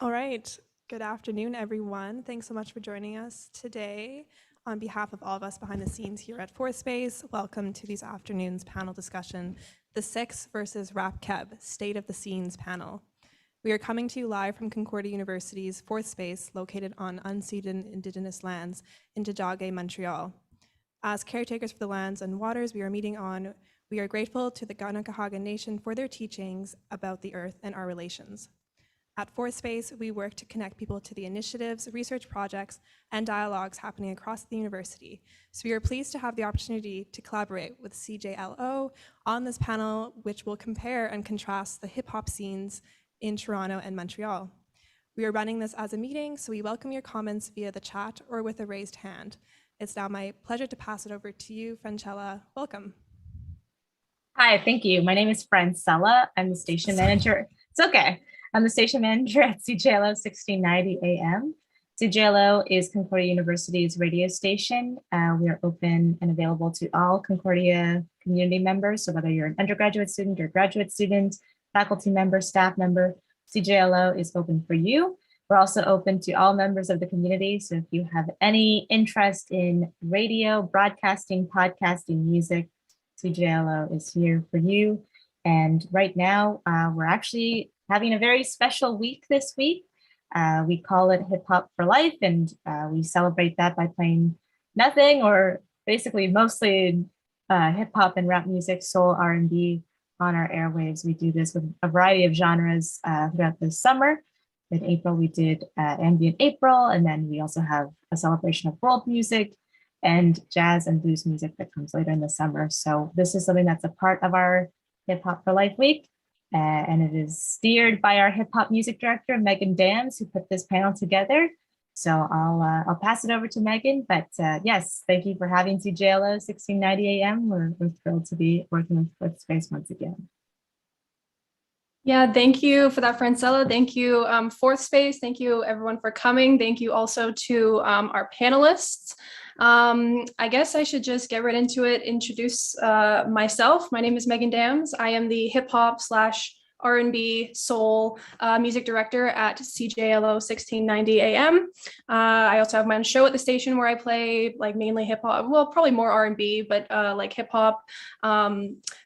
All right. Good afternoon, everyone. Thanks so much for joining us today. On behalf of all of us behind the scenes here at Fourth Space, welcome to this afternoon's panel discussion, The Six versus Rap Keb, State of the Scenes panel. We are coming to you live from Concordia University's Fourth Space, located on unceded Indigenous lands in Disques, Montreal. As caretakers for the lands and waters we are meeting on, we are grateful to the Ganakahaga Nation for their teachings about the earth and our relations. At Fourth Space, we work to connect people to the initiatives, research projects, and dialogues happening across the university. So we are pleased to have the opportunity to collaborate with CJLO on this panel, which will compare and contrast the hip-hop scenes in Toronto and Montreal. We are running this as a meeting, so we welcome your comments via the chat or with a raised hand. It's now my pleasure to pass it over to you, Francella. Welcome. Hi, thank you. My name is Francella. I'm the station manager. It's okay. I'm the station manager at CJLO 1690 AM. CJLO is Concordia University's radio station. We are open and available to all Concordia community members. So whether you're an undergraduate student or graduate student, faculty member, staff member, CJLO is open for you. We're also open to all members of the community. So if you have any interest in radio, broadcasting, podcasting, music, CJLO is here for you. And right now, we're actually having a very special week this week. We call it Hip Hop for Life, and we celebrate that by playing nothing or basically mostly hip hop and rap music, soul, R&B on our airwaves. We do this with a variety of genres throughout the summer. In April, we did Ambient April, and then we also have a celebration of world music and jazz and blues music that comes later in the summer. So this is something that's a part of our Hip Hop for Life week. And it is steered by our hip hop music director, Megan Dams, who put this panel together. So I'll pass it over to Megan. But yes, thank you for having CJLO 1690 AM. We're thrilled to be working with Space once again. Yeah, thank you for that, Francella. Thank you, Fourth Space. Thank you, everyone, for coming. Thank you also to our panelists. I guess I should just get right into it, introduce myself. My name is Megan Dams. I am the hip hop / R&B soul music director at CJLO 1690 AM. I also have my own show at the station where I play like mainly hip hop, well, probably more R&B, but like hip hop,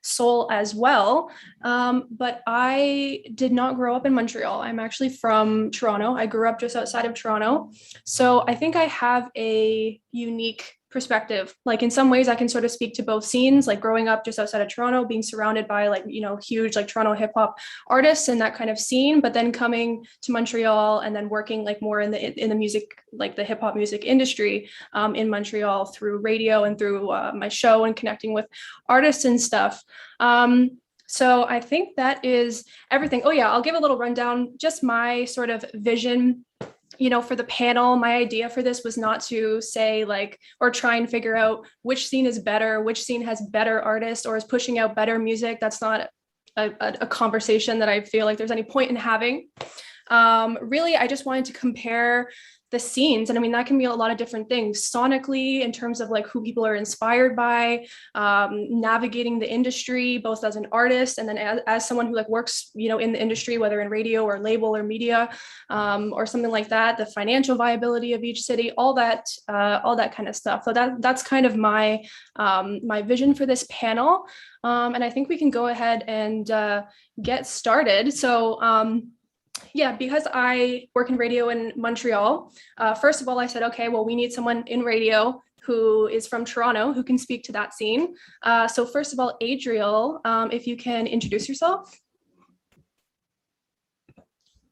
soul as well. But I did not grow up in Montreal. I'm actually from Toronto. I grew up just outside of Toronto. So I think I have a unique perspective. Like in some ways I can sort of speak to both scenes, like growing up just outside of Toronto, being surrounded by like, you know, huge like Toronto hip hop artists and that kind of scene, but then coming to Montreal and then working like more in the music, like the hip hop music industry in Montreal through radio and through my show and connecting with artists and stuff. So I think that is everything. Oh yeah, I'll give a little rundown, just my sort of vision. You know, for the panel, my idea for this was not to say like, or try and figure out which scene is better, which scene has better artists or is pushing out better music. That's not a conversation that I feel like there's any point in having. Really, I just wanted to compare the scenes. And I mean, that can be a lot of different things sonically in terms of like who people are inspired by, navigating the industry, both as an artist and then as someone who like works, you know, in the industry, whether in radio or label or media, or something like that, the financial viability of each city, all that kind of stuff. So that's kind of my, my vision for this panel. And I think we can go ahead and get started. So, yeah, because I work in radio in Montreal, first of all, I said, okay, well, we need someone in radio who is from Toronto who can speak to that scene. So first of all, Adriel, if you can introduce yourself.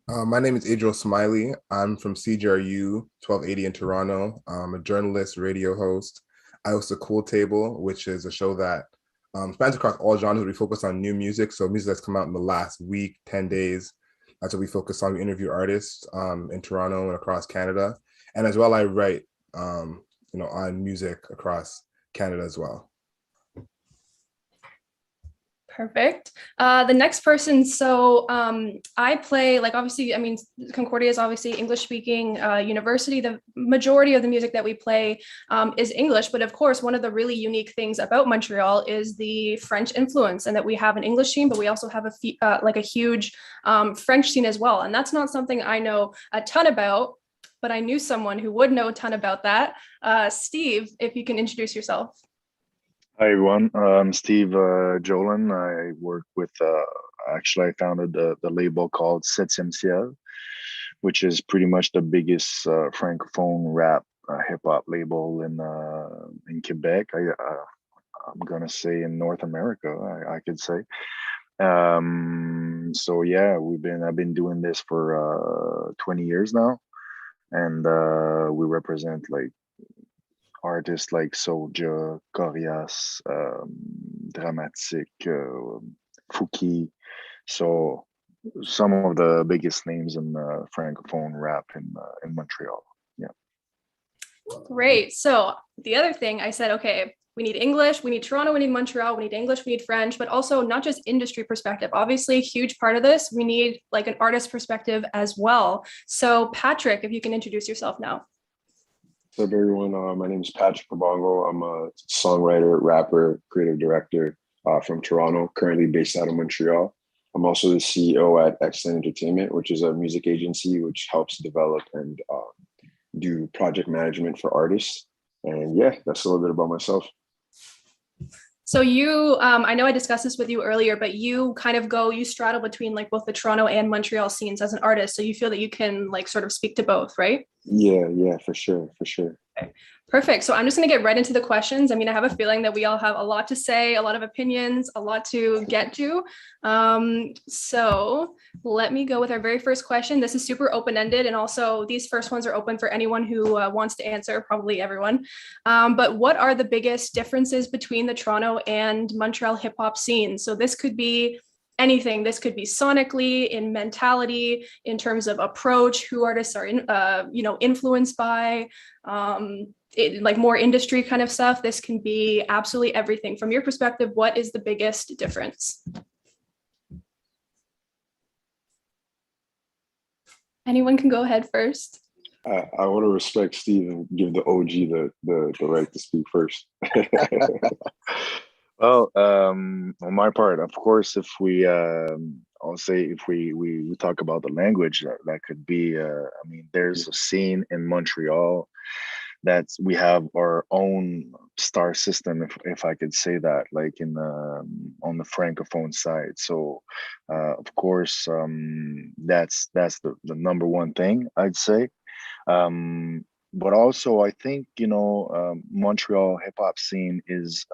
My name is Adriel Smiley. I'm from CJRU 1280 in Toronto. I'm a journalist, radio host. I host a Cool Table, which is a show that spans across all genres. We focus on new music. So music that's come out in the last week, 10 days. That's what we focus on. We interview artists in Toronto and across Canada. And as well, I write, you know, on music across Canada as well. Perfect. The next person, so I play, like, obviously, I mean, Concordia is obviously English speaking university. The majority of the music that we play is English, but of course, one of the really unique things about Montreal is the French influence, and that we have an English scene, but we also have a huge French scene as well. And that's not something I know a ton about, but I knew someone who would know a ton about that. Steve, if you can introduce yourself. Hi everyone, I'm Steve Jolin. I work with, actually I founded the label called Ciel, which is pretty much the biggest francophone rap hip hop label in Quebec. I'm gonna say in North America, I could say. So yeah, I've been doing this for 20 years now, and we represent like artists like Soulja, Corias, Dramatic, Fouki. So some of the biggest names in francophone rap in Montreal. Yeah. Great. So the other thing I said, okay, we need English, we need Toronto, we need Montreal, we need English, we need French, but also not just industry perspective. Obviously, a huge part of this, we need like an artist perspective as well. So Patrik, if you can introduce yourself now. What's up, everyone? My name is Patrik Kabongo. I'm a songwriter, rapper, creative director from Toronto, currently based out of Montreal. I'm also the CEO at Excellent Entertainment, which is a music agency which helps develop and do project management for artists. And yeah, that's a little bit about myself. So you, I know I discussed this with you earlier, but you kind of you straddle between like both the Toronto and Montreal scenes as an artist. So you feel that you can like sort of speak to both, right? Yeah, for sure. Okay. Perfect. So I'm just going to get right into the questions. I mean, I have a feeling that we all have a lot to say, a lot of opinions, a lot to get to. So let me go with our very first question. This is super open-ended, and also these first ones are open for anyone who wants to answer, probably everyone. But what are the biggest differences between the Toronto and Montreal hip hop scenes? So this could be anything. This could be sonically, in mentality, in terms of approach, who artists are influenced by, like more industry kind of stuff. This can be absolutely everything. From your perspective, what is the biggest difference? Anyone can go ahead first. I want to respect Steve and give the OG the right to speak first. Well, on my part, of course, if we, I'll say if we talk about the language, that could be, I mean, there's a scene in Montreal that we have our own star system, if I could say that, like on the francophone side. So, of course, that's the number one thing I'd say. But also, I think, Montreal hip hop scene is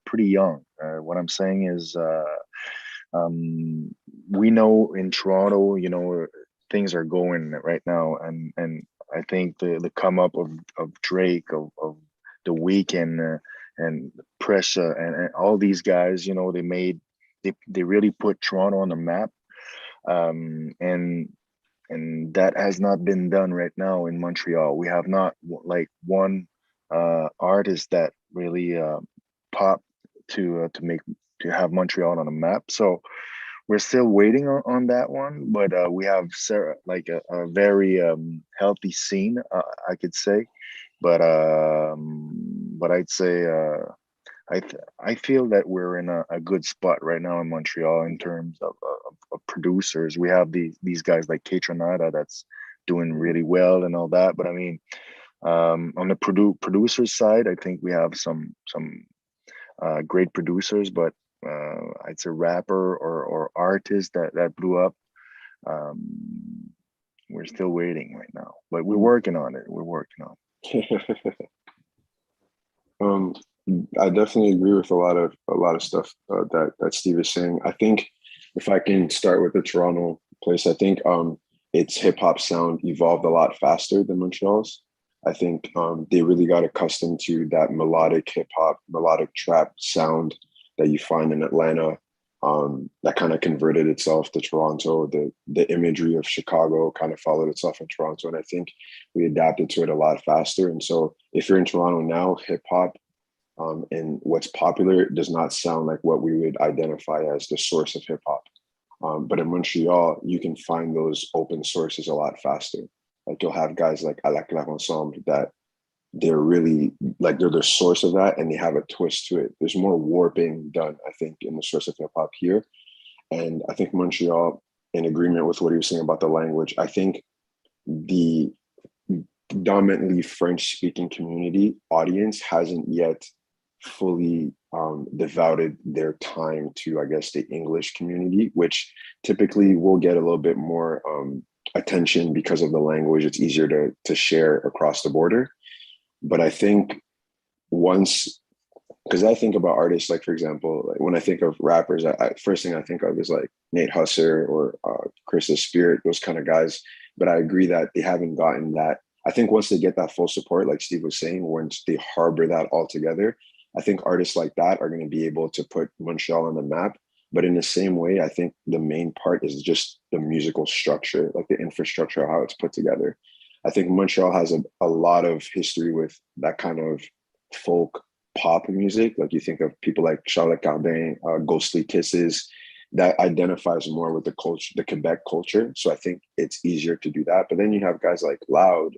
pretty young. What I'm saying is, we know in Toronto, things are going right now, and I think the come up of Drake, of The Weeknd, and Pressure, and all these guys, they really put Toronto on the map, and that has not been done right now in Montreal. We have not like one artist that really popped to have Montreal on a map. So we're still waiting on that one, but we have like a very healthy scene, I could say. But I'd say I feel that we're in a good spot right now in Montreal in terms of producers. We have these guys like K-Tronada that's doing really well and all that. But I mean, on the producer side, I think we have some great producers, but I'd say rapper or artist that blew up. We're still waiting right now, but we're working on it. I definitely agree with a lot of stuff that Steve is saying. I think if I can start with the Toronto place, I think its hip hop sound evolved a lot faster than Montreal's. I think they really got accustomed to that melodic hip hop, melodic trap sound that you find in Atlanta. That kind of converted itself to Toronto. The imagery of Chicago kind of followed itself in Toronto, and I think we adapted to it a lot faster. And so, if you're in Toronto now, hip hop and what's popular does not sound like what we would identify as the source of hip hop. But in Montreal, you can find those open sources a lot faster. Like you'll have guys like À la Claire Ensemble that they're really like they're the source of that, and they have a twist to it. There's more warping done, I think, in the source of hip hop here. And I think Montreal, in agreement with what he was saying about the language, I think the predominantly French-speaking community audience hasn't yet fully devoted their time to, I guess, the English community, which typically will get a little bit more attention because of the language. It's easier to share across the border. But I think once, because I think about artists, like, for example, like when I think of rappers, first thing I think of is like Nate Husser or Chris the Spirit, those kind of guys. But I agree that they haven't gotten that. I think once they get that full support, like Steve was saying, once they harbor that all together, I think artists like that are going to be able to put Montreal on the map. But in the same way, I think the main part is just the musical structure, like the infrastructure, how it's put together. I think Montreal has a lot of history with that kind of folk pop music. Like you think of people like Charlotte Cardin, Ghostly Kisses, that identifies more with the culture, the Quebec culture. So I think it's easier to do that. But then you have guys like Loud,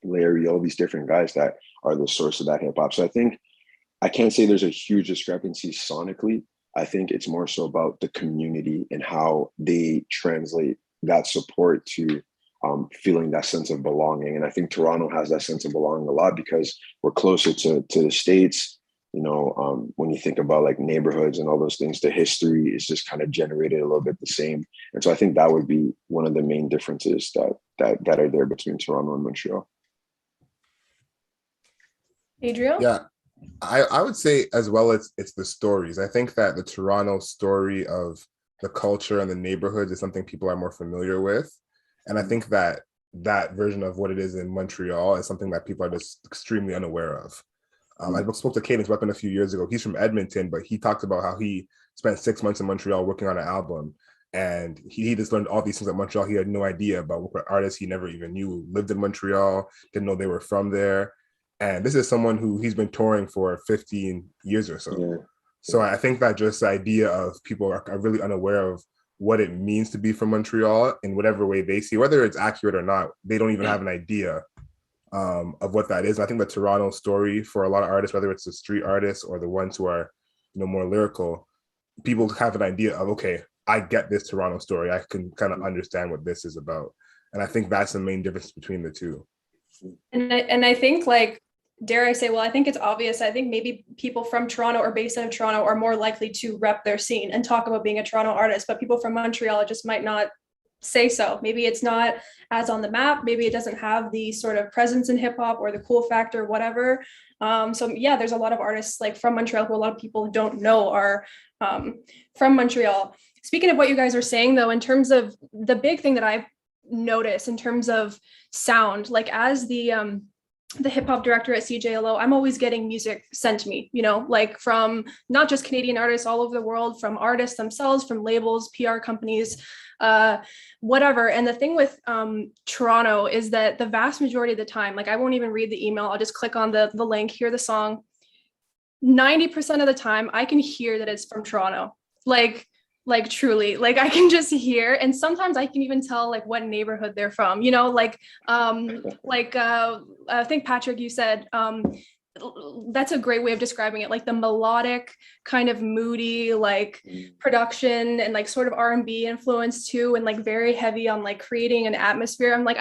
Larry, all these different guys that are the source of that hip hop. So I think I can't say there's a huge discrepancy sonically. I think it's more so about the community and how they translate that support to feeling that sense of belonging. And I think Toronto has that sense of belonging a lot because we're closer to the States. When you think about like neighborhoods and all those things, the history is just kind of generated a little bit the same. And so I think that would be one of the main differences that are there between Toronto and Montreal. Adriel? Yeah, I would say as well it's the stories. I think that the Toronto story of the culture and the neighborhoods is something people are more familiar with. And I think that version of what it is in Montreal is something that people are just extremely unaware of. I spoke to Cadence Weapon a few years ago. He's from Edmonton, but he talked about how he spent 6 months in Montreal working on an album. And he just learned all these things at Montreal. He had no idea about what artists he never even knew lived in Montreal, didn't know they were from there. And this is someone who he's been touring for 15 years or so. Yeah. So I think that just the idea of people are really unaware of what it means to be from Montreal in whatever way they see, whether it's accurate or not, they don't even have an idea of what that is. And I think the Toronto story for a lot of artists, whether it's the street artists or the ones who are, more lyrical, people have an idea of, okay, I get this Toronto story. I can kind of understand what this is about. And I think that's the main difference between the two. And I think, like, dare I say, well, I think it's obvious. I think maybe people from Toronto or based out of Toronto are more likely to rep their scene and talk about being a Toronto artist, but people from Montreal just might not say so. Maybe it's not as on the map. Maybe it doesn't have the sort of presence in hip hop or the cool factor, whatever. So yeah, there's a lot of artists like from Montreal who a lot of people don't know are from Montreal. Speaking of what you guys are saying though, in terms of the big thing that I've noticed in terms of sound, like as the hip hop director at CJLO, I'm always getting music sent to me, like from not just Canadian artists all over the world, from artists themselves, from labels, PR companies, whatever. And the thing with Toronto is that the vast majority of the time, like I won't even read the email. I'll just click on the link, hear the song. 90% of the time I can hear that it's from Toronto. Like truly, like I can just hear, and sometimes I can even tell like what neighborhood they're from, I think Patrik, you said, that's a great way of describing it, like the melodic kind of moody, like production and like sort of R&B influence too. And like very heavy on like creating an atmosphere. I'm like,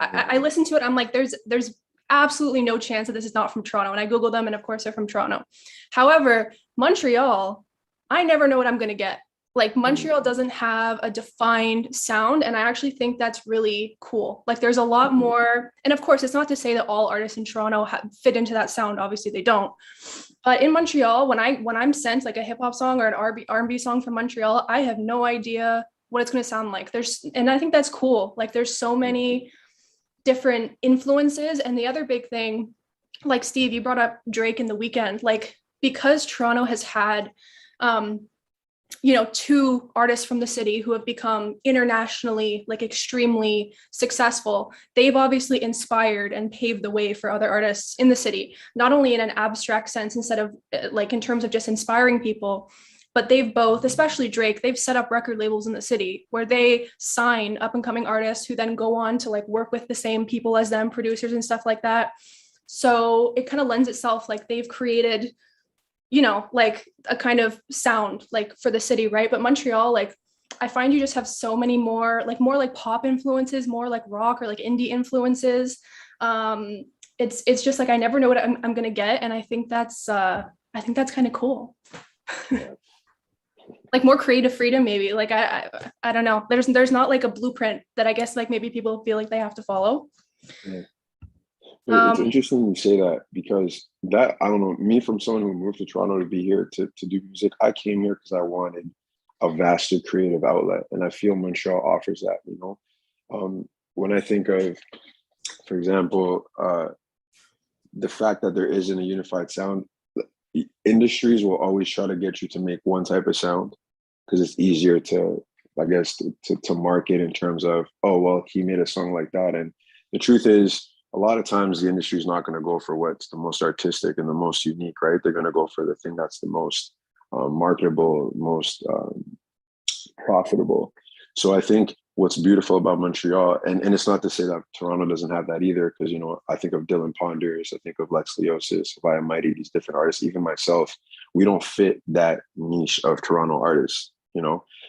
I listen to it. I'm like, there's absolutely no chance that this is not from Toronto. And I Google them and of course they're from Toronto. However, Montreal, I never know what I'm going to get. Like Montreal doesn't have a defined sound. And I actually think that's really cool. Like there's a lot more, and of course, it's not to say that all artists in Toronto fit into that sound. Obviously they don't. But in Montreal, when I'm sent like a hip hop song or an R&B song from Montreal, I have no idea what it's going to sound like. And I think that's cool. Like there's so many different influences. And the other big thing, like Steve, you brought up Drake in The Weeknd, like because Toronto has had, two artists from the city who have become internationally like extremely successful, they've obviously inspired and paved the way for other artists in the city, not only in an abstract sense, instead of like in terms of just inspiring people, but they've both, especially Drake, they've set up record labels in the city where they sign up and coming artists who then go on to like work with the same people as them, producers and stuff like that. So it kind of lends itself, like they've created, like a kind of sound like for the city, right? But Montreal, like I find you just have so many more like pop influences, more like rock or like indie influences. It's just like I never know what I'm gonna get, and I think that's kind of cool. Like more creative freedom, maybe. Like I don't know. There's not like a blueprint that I guess like maybe people feel like they have to follow. Yeah. It's interesting you say that, because that, I don't know, me, from someone who moved to Toronto to be here to do music, I came here because I wanted a vaster creative outlet, and I feel Montreal offers that. When I think of, for example, the fact that there isn't a unified sound, industries will always try to get you to make one type of sound because it's easier to, I guess, to market in terms of, oh, well, he made a song like that. And the truth is, a lot of times the industry is not going to go for what's the most artistic and the most unique, right? They're going to go for the thing that's the most marketable, most profitable. So I think what's beautiful about Montreal, and it's not to say that Toronto doesn't have that either, because, I think of Dylan Ponders, I think of Lex Leosis, Via Mighty, these different artists, even myself, we don't fit that niche of Toronto artists,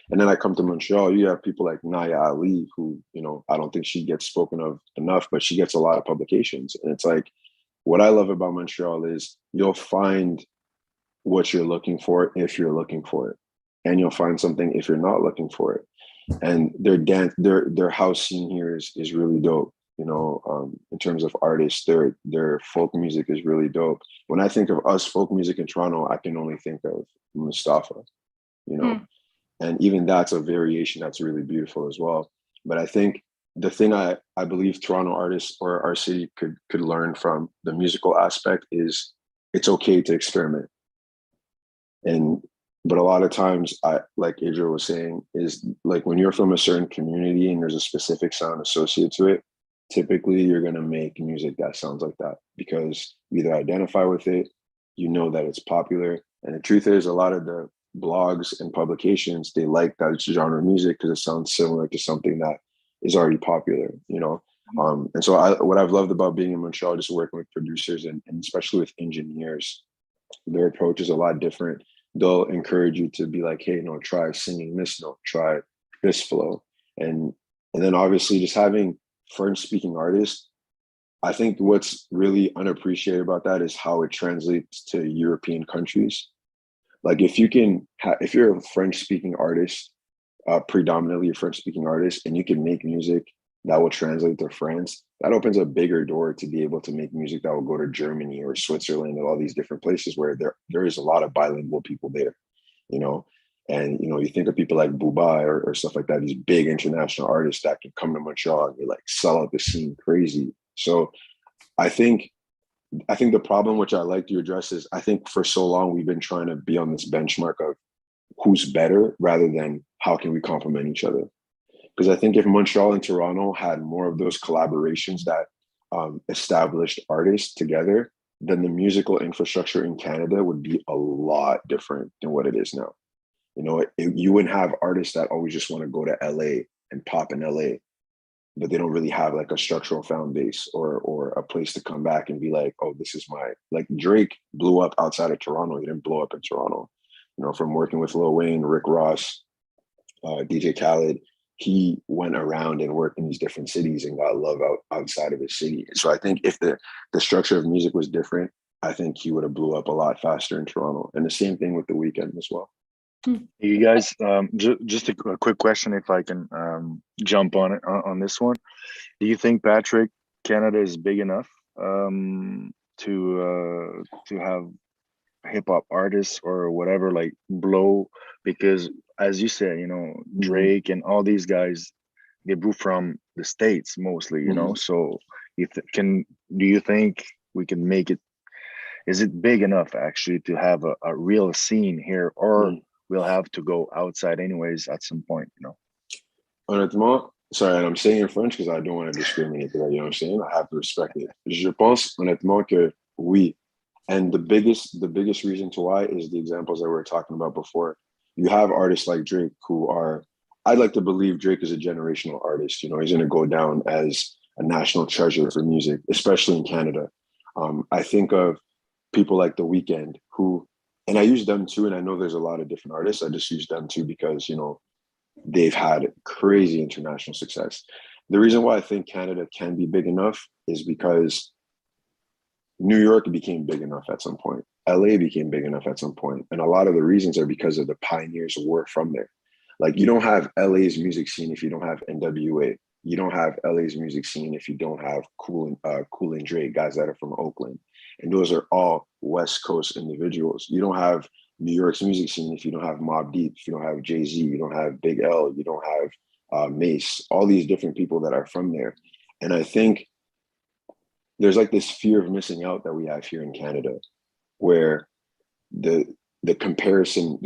And then I come to Montreal, you have people like Naya Ali, who, I don't think she gets spoken of enough, but she gets a lot of publications. And it's like, what I love about Montreal is you'll find what you're looking for if you're looking for it. And you'll find something if you're not looking for it. And their house scene here is really dope. In terms of artists, their folk music is really dope. When I think of us folk music in Toronto, I can only think of Mustafa, and even that's a variation that's really beautiful as well. But I think the thing I believe Toronto artists or our city could learn from the musical aspect is it's okay to experiment. But a lot of times, like Adriel was saying, is like when you're from a certain community and there's a specific sound associated to it, typically you're going to make music that sounds like that because you either identify with it, that it's popular. And the truth is, a lot of the blogs and publications, they like that genre of music because it sounds similar to something that is already popular, And so what I've loved about being in Montreal, just working with producers and especially with engineers, their approach is a lot different. They'll encourage you to be like, hey, try singing this note, try this flow. And then obviously just having French speaking artists, I think what's really unappreciated about that is how it translates to European countries. Like if you're a French speaking artist, predominantly a French speaking artist, and you can make music that will translate to France, that opens a bigger door to be able to make music that will go to Germany or Switzerland and all these different places where there is a lot of bilingual people there, And, you think of people like Booba or stuff like that, these big international artists that can come to Montreal and they like sell out the scene crazy. So I think the problem, which I like to address, is I think for so long we've been trying to be on this benchmark of who's better rather than how can we complement each other. Because I think if Montreal and Toronto had more of those collaborations that established artists together, then the musical infrastructure in Canada would be a lot different than what it is now. You wouldn't have artists that always just want to go to LA and pop in LA, but they don't really have like a structural fan base or a place to come back and be like, oh, this is like Drake blew up outside of Toronto. He didn't blow up in Toronto, from working with Lil Wayne, Rick Ross, DJ Khaled. He went around and worked in these different cities and got love outside of his city. So I think if the structure of music was different, I think he would have blew up a lot faster in Toronto. And the same thing with The Weeknd as well. You guys, just a quick question, if I can jump on it on this one. Do you think, Patrik, Canada is big enough to have hip hop artists or whatever like blow? Because as you said, Drake and all these guys, they blew from the States mostly, So do you think we can make it? Is it big enough actually to have a real scene here, or we'll have to go outside anyways at some point, you know. Honnêtement, sorry, and I'm saying in French because I don't want to discriminate, you know what I'm saying? I have to respect it. Je pense honnêtement que oui. And the biggest reason to why is the examples that we were talking about before. You have artists like Drake who are, I'd like to believe Drake is a generational artist. You know, he's going to go down as a national treasure for music, especially in Canada. I think of people like The Weeknd who, and I use them too, and I know there's a lot of different artists. I just use them too because, you know, they've had crazy international success. The reason why I think Canada can be big enough is because New York became big enough at some point. LA became big enough at some point. And a lot of the reasons are because of the pioneers who were from there. Like, you don't have LA's music scene if you don't have NWA. You don't have LA's music scene if you don't have Cool and Dre, guys that are from Oakland. And those are all West Coast individuals. You don't have New York's music scene if you don't have Mobb Deep, if you don't have Jay-Z, you don't have Big L, you don't have Mace, all these different people that are from there. And I think there's like this fear of missing out that we have here in Canada, where the comparison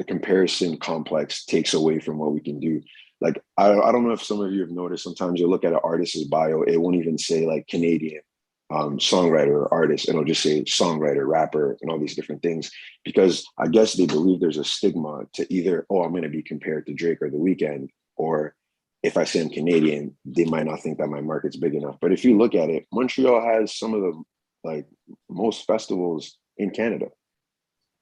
complex takes away from what we can do. Like, I don't know if some of you have noticed, sometimes you look at an artist's bio, it won't even say like Canadian songwriter or artist, and it'll just say songwriter, rapper, and all these different things, because I guess they believe there's a stigma to either, oh, I'm going to be compared to Drake or The Weeknd, or if I say I'm Canadian, they might not think that my market's big enough. But if you look at it, Montreal has some of the like most festivals in Canada.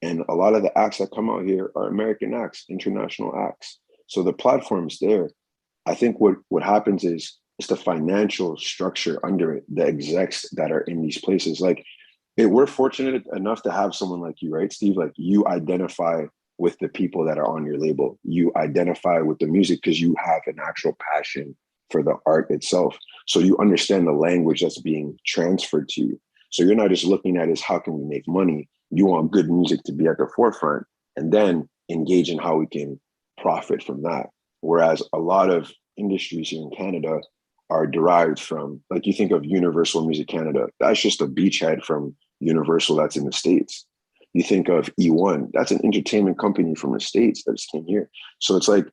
And a lot of the acts that come out here are American acts, international acts. So the platform's there. I think what happens is it's the financial structure under it, the execs that are in these places. Like, we're fortunate enough to have someone like you, right, Steve? Like, you identify with the people that are on your label. You identify with the music because you have an actual passion for the art itself. So you understand the language that's being transferred to you. So you're not just looking at it as how can we make money? You want good music to be at the forefront and then engage in how we can profit from that. Whereas a lot of industries here in Canada are derived from, like, you think of Universal Music Canada, that's just a beachhead from Universal that's in the States. You think of E1, that's an entertainment company from the States that just came here. So it's like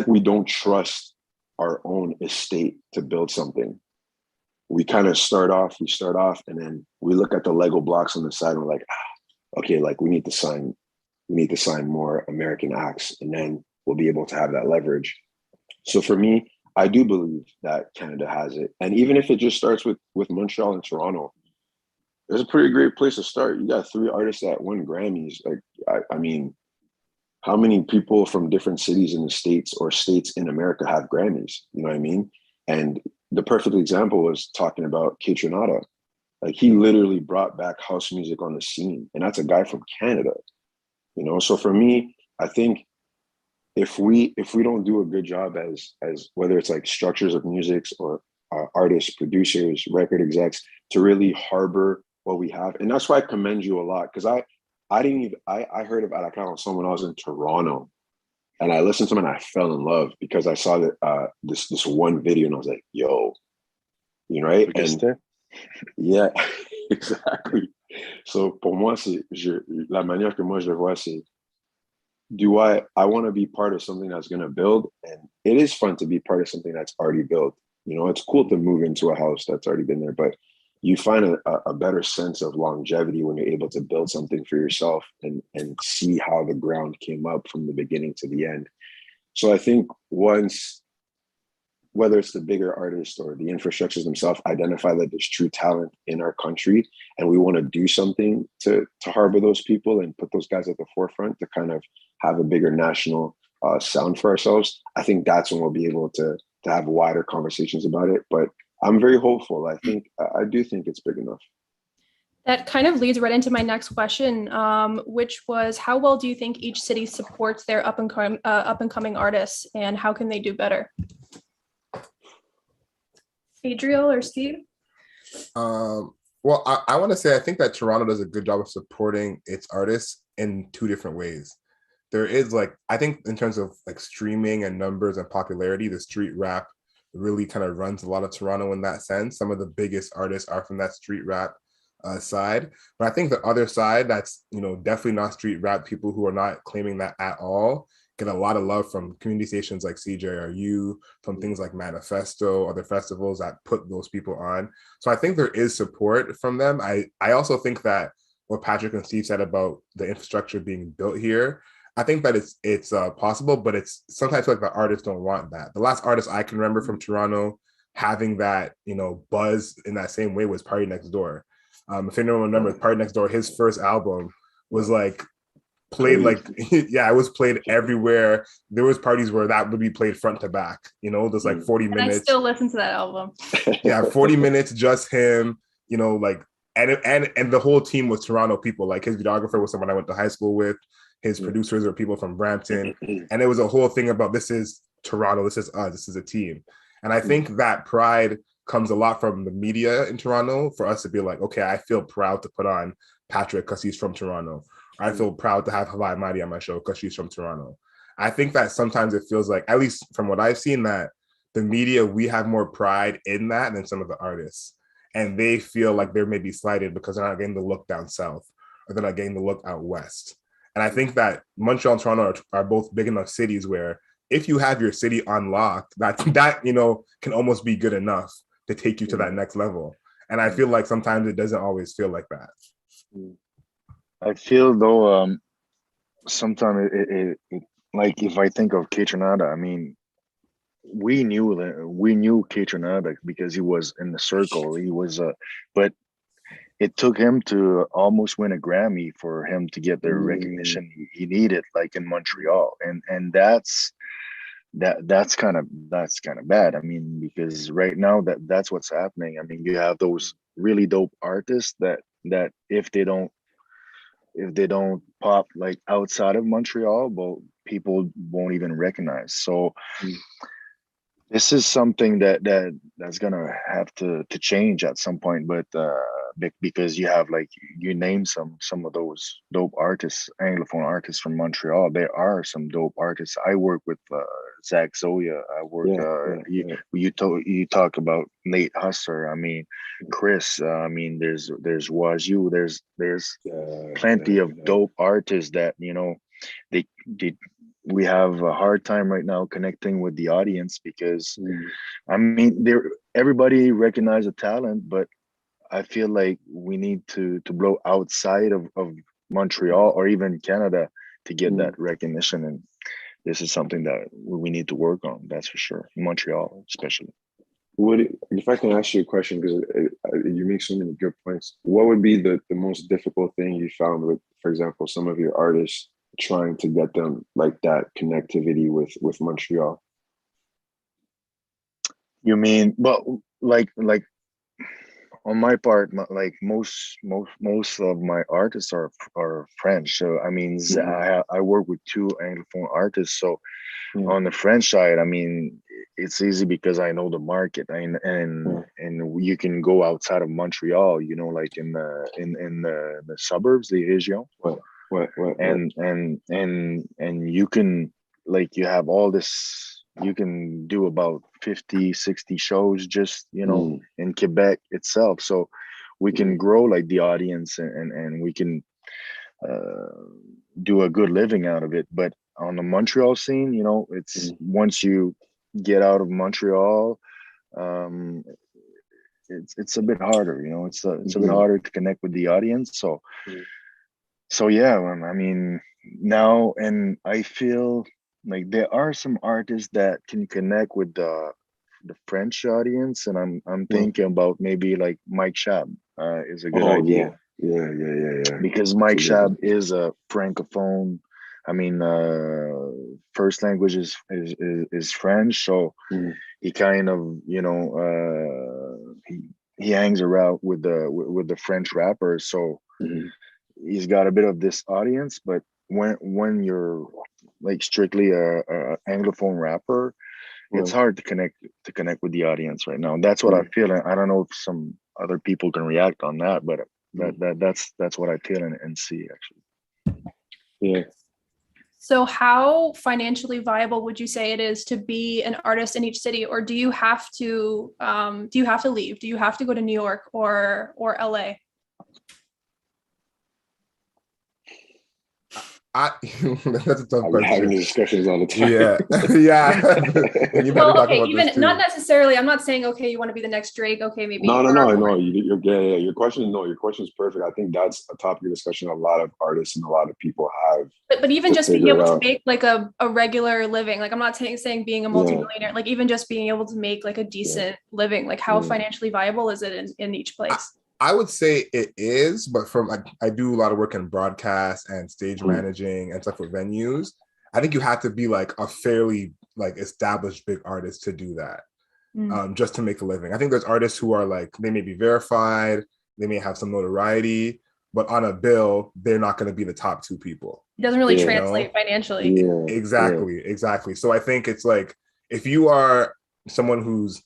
we don't trust our own estate to build something. We kind of start off, and then we look at the Lego blocks on the side and we're like, okay, like we need to sign more American acts, and then we'll be able to have that leverage. So for me, I do believe that Canada has it. And even if it just starts with Montreal and Toronto, it's a pretty great place to start. You got 3 artists that won Grammys. Like, I mean, how many people from different cities in the States or states in America have Grammys? You know what I mean? And the perfect example was talking about Kaytranada. Like, he literally brought back house music on the scene, and that's a guy from Canada. You know, so for me, I think if we don't do a good job as whether it's like structures of music or artists, producers, record execs, to really harbor what we have. And that's why I commend you a lot, because I heard of Alakal on someone. I was in Toronto, and I listened to him and I fell in love because I saw that this one video and I was like, yo, you know, right? And yeah, exactly. So pour moi, la manière que moi je le vois, c'est, I want to be part of something that's going to build, and it is fun to be part of something that's already built. You know, it's cool to move into a house that's already been there, but you find a better sense of longevity when you're able to build something for yourself and see how the ground came up from the beginning to the end. So I think once, whether it's the bigger artists or the infrastructures themselves, identify that there's true talent in our country, and we want to do something to harbor those people and put those guys at the forefront to kind of have a bigger national sound for ourselves, I think that's when we'll be able to have wider conversations about it. But I'm very hopeful. I do think it's big enough. That kind of leads right into my next question, which was, how well do you think each city supports their up and coming artists, and how can they do better? Adriel or Steve? Well, I want to say I think that Toronto does a good job of supporting its artists in 2 different ways. There is, like, I think in terms of like streaming and numbers and popularity, the street rap really kind of runs a lot of Toronto in that sense. Some of the biggest artists are from that street rap side. But I think the other side, that's, you know, definitely not street rap, people who are not claiming that at all, get a lot of love from community stations like CJRU, from things like Manifesto, other festivals that put those people on. So I think there is support from them. I also think that what Patrik and Steve said about the infrastructure being built here, I think that it's possible, but it's sometimes I feel like the artists don't want that. The last artist I can remember from Toronto having that, you know, buzz in that same way was Party Next Door. If anyone remembers Party Next Door, his first album was like played like yeah, it was played everywhere. There was parties where that would be played front to back, you know, there's like 40 And minutes. I still listen to that album. Yeah, 40 minutes, just him, you know, like, and the whole team was Toronto people. Like his videographer was someone I went to high school with. His producers were people from Brampton. And it was a whole thing about, this is Toronto, this is us, this is a team. And I think that pride comes a lot from the media in Toronto, for us to be like, okay, I feel proud to put on Patrik because he's from Toronto. I feel proud to have Hawaii Mighty on my show because she's from Toronto. I think that sometimes it feels like, at least from what I've seen, that the media, we have more pride in that than some of the artists. And they feel like they're maybe slighted because they're not getting the look down south, or they're not getting the look out west. And I think that Montreal and Toronto are both big enough cities where if you have your city unlocked, that you know, can almost be good enough to take you to that next level. And I feel like sometimes it doesn't always feel like that. I feel though, sometimes it like if I think of Kitchenada, I mean, we knew Kitchenada because he was in the circle. He was but it took him to almost win a Grammy for him to get the recognition he needed, like in Montreal, and that's kind of bad. I mean, because right now that's what's happening. I mean, you have those really dope artists that if they don't pop like outside of Montreal, well, people won't even recognize. So this is something that's gonna have to change at some point, but because you have, like, you name some of those dope artists, Anglophone artists from Montreal. There are some dope artists. I work with Zach Zoya. I work. You talk about Nate Husser. I mean, Chris. I mean, there's Waju. There's plenty of dope artists that, you know, they we have a hard time right now connecting with the audience because I mean, everybody recognize the talent, but I feel like we need to blow outside of Montreal or even Canada to get that recognition, and this is something that we need to work on. That's for sure. Montreal, especially. If I can ask you a question, because you make so many good points, what would be the most difficult thing you found with, for example, some of your artists trying to get them like that connectivity with Montreal? You mean, but like on my part, like most of my artists are French. So I mean, I work with 2 Anglophone artists. So on the French side, I mean, it's easy because I know the market, and you can go outside of Montreal, you know, like in the suburbs, the region. And you can, like, you have all this. You can do about 50, 60 shows just, you know, in Quebec itself. So we can grow like the audience, and we can do a good living out of it. But on the Montreal scene, you know, it's once you get out of Montreal, it's a bit harder, you know, it's a bit harder to connect with the audience. So yeah, I mean, now, and I feel like there are some artists that can connect with the French audience, and I'm thinking about maybe like Mike Shab is a good idea. Yeah. Because Mike Shab is a francophone. I mean, first language is French, so he kind of, you know, he hangs around with the French rappers, so he's got a bit of this audience. But when you're like strictly a Anglophone rapper, it's hard to connect with the audience right now. And that's what I feel. And I don't know if some other people can react on that, but that's what I feel and see, actually. Yeah. So how financially viable would you say it is to be an artist in each city, or do you have to leave? Do you have to go to New York or LA? That's a tough I've been having question. these discussions all the time. Yeah, yeah. And you've been Well, talking okay, about even this too. not necessarily. I'm not saying, okay, you want to be the next Drake. Okay, maybe. No. Yeah. Your question is perfect. I think that's a topic of discussion a lot of artists and a lot of people have But even to just being figure able it to out. make like a regular living, like I'm not saying being a Yeah. multimillionaire, like even just being able to make like a decent living, like how Yeah. financially viable is it in each place? I would say it is, but I do a lot of work in broadcast and stage managing and stuff with venues. I think you have to be like a fairly like established big artist to do that, just to make a living. I think there's artists who are like, they may be verified, they may have some notoriety, but on a bill, they're not going to be the top two people. It doesn't really Yeah. translate financially. Yeah. Exactly. So I think it's like, if you are someone who's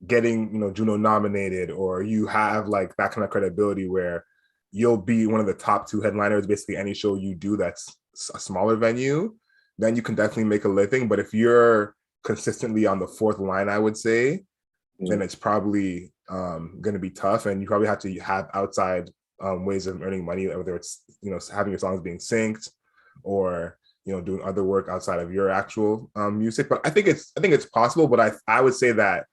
getting, Juno nominated, or you have like that kind of credibility where you'll be one of the top two headliners, basically any show you do that's a smaller venue, then you can definitely make a living. But if you're consistently on the fourth line, I would say, then it's probably going to be tough, and you probably have to have outside ways of earning money, whether it's having your songs being synced, or doing other work outside of your actual music. But I think it's possible. But I would say that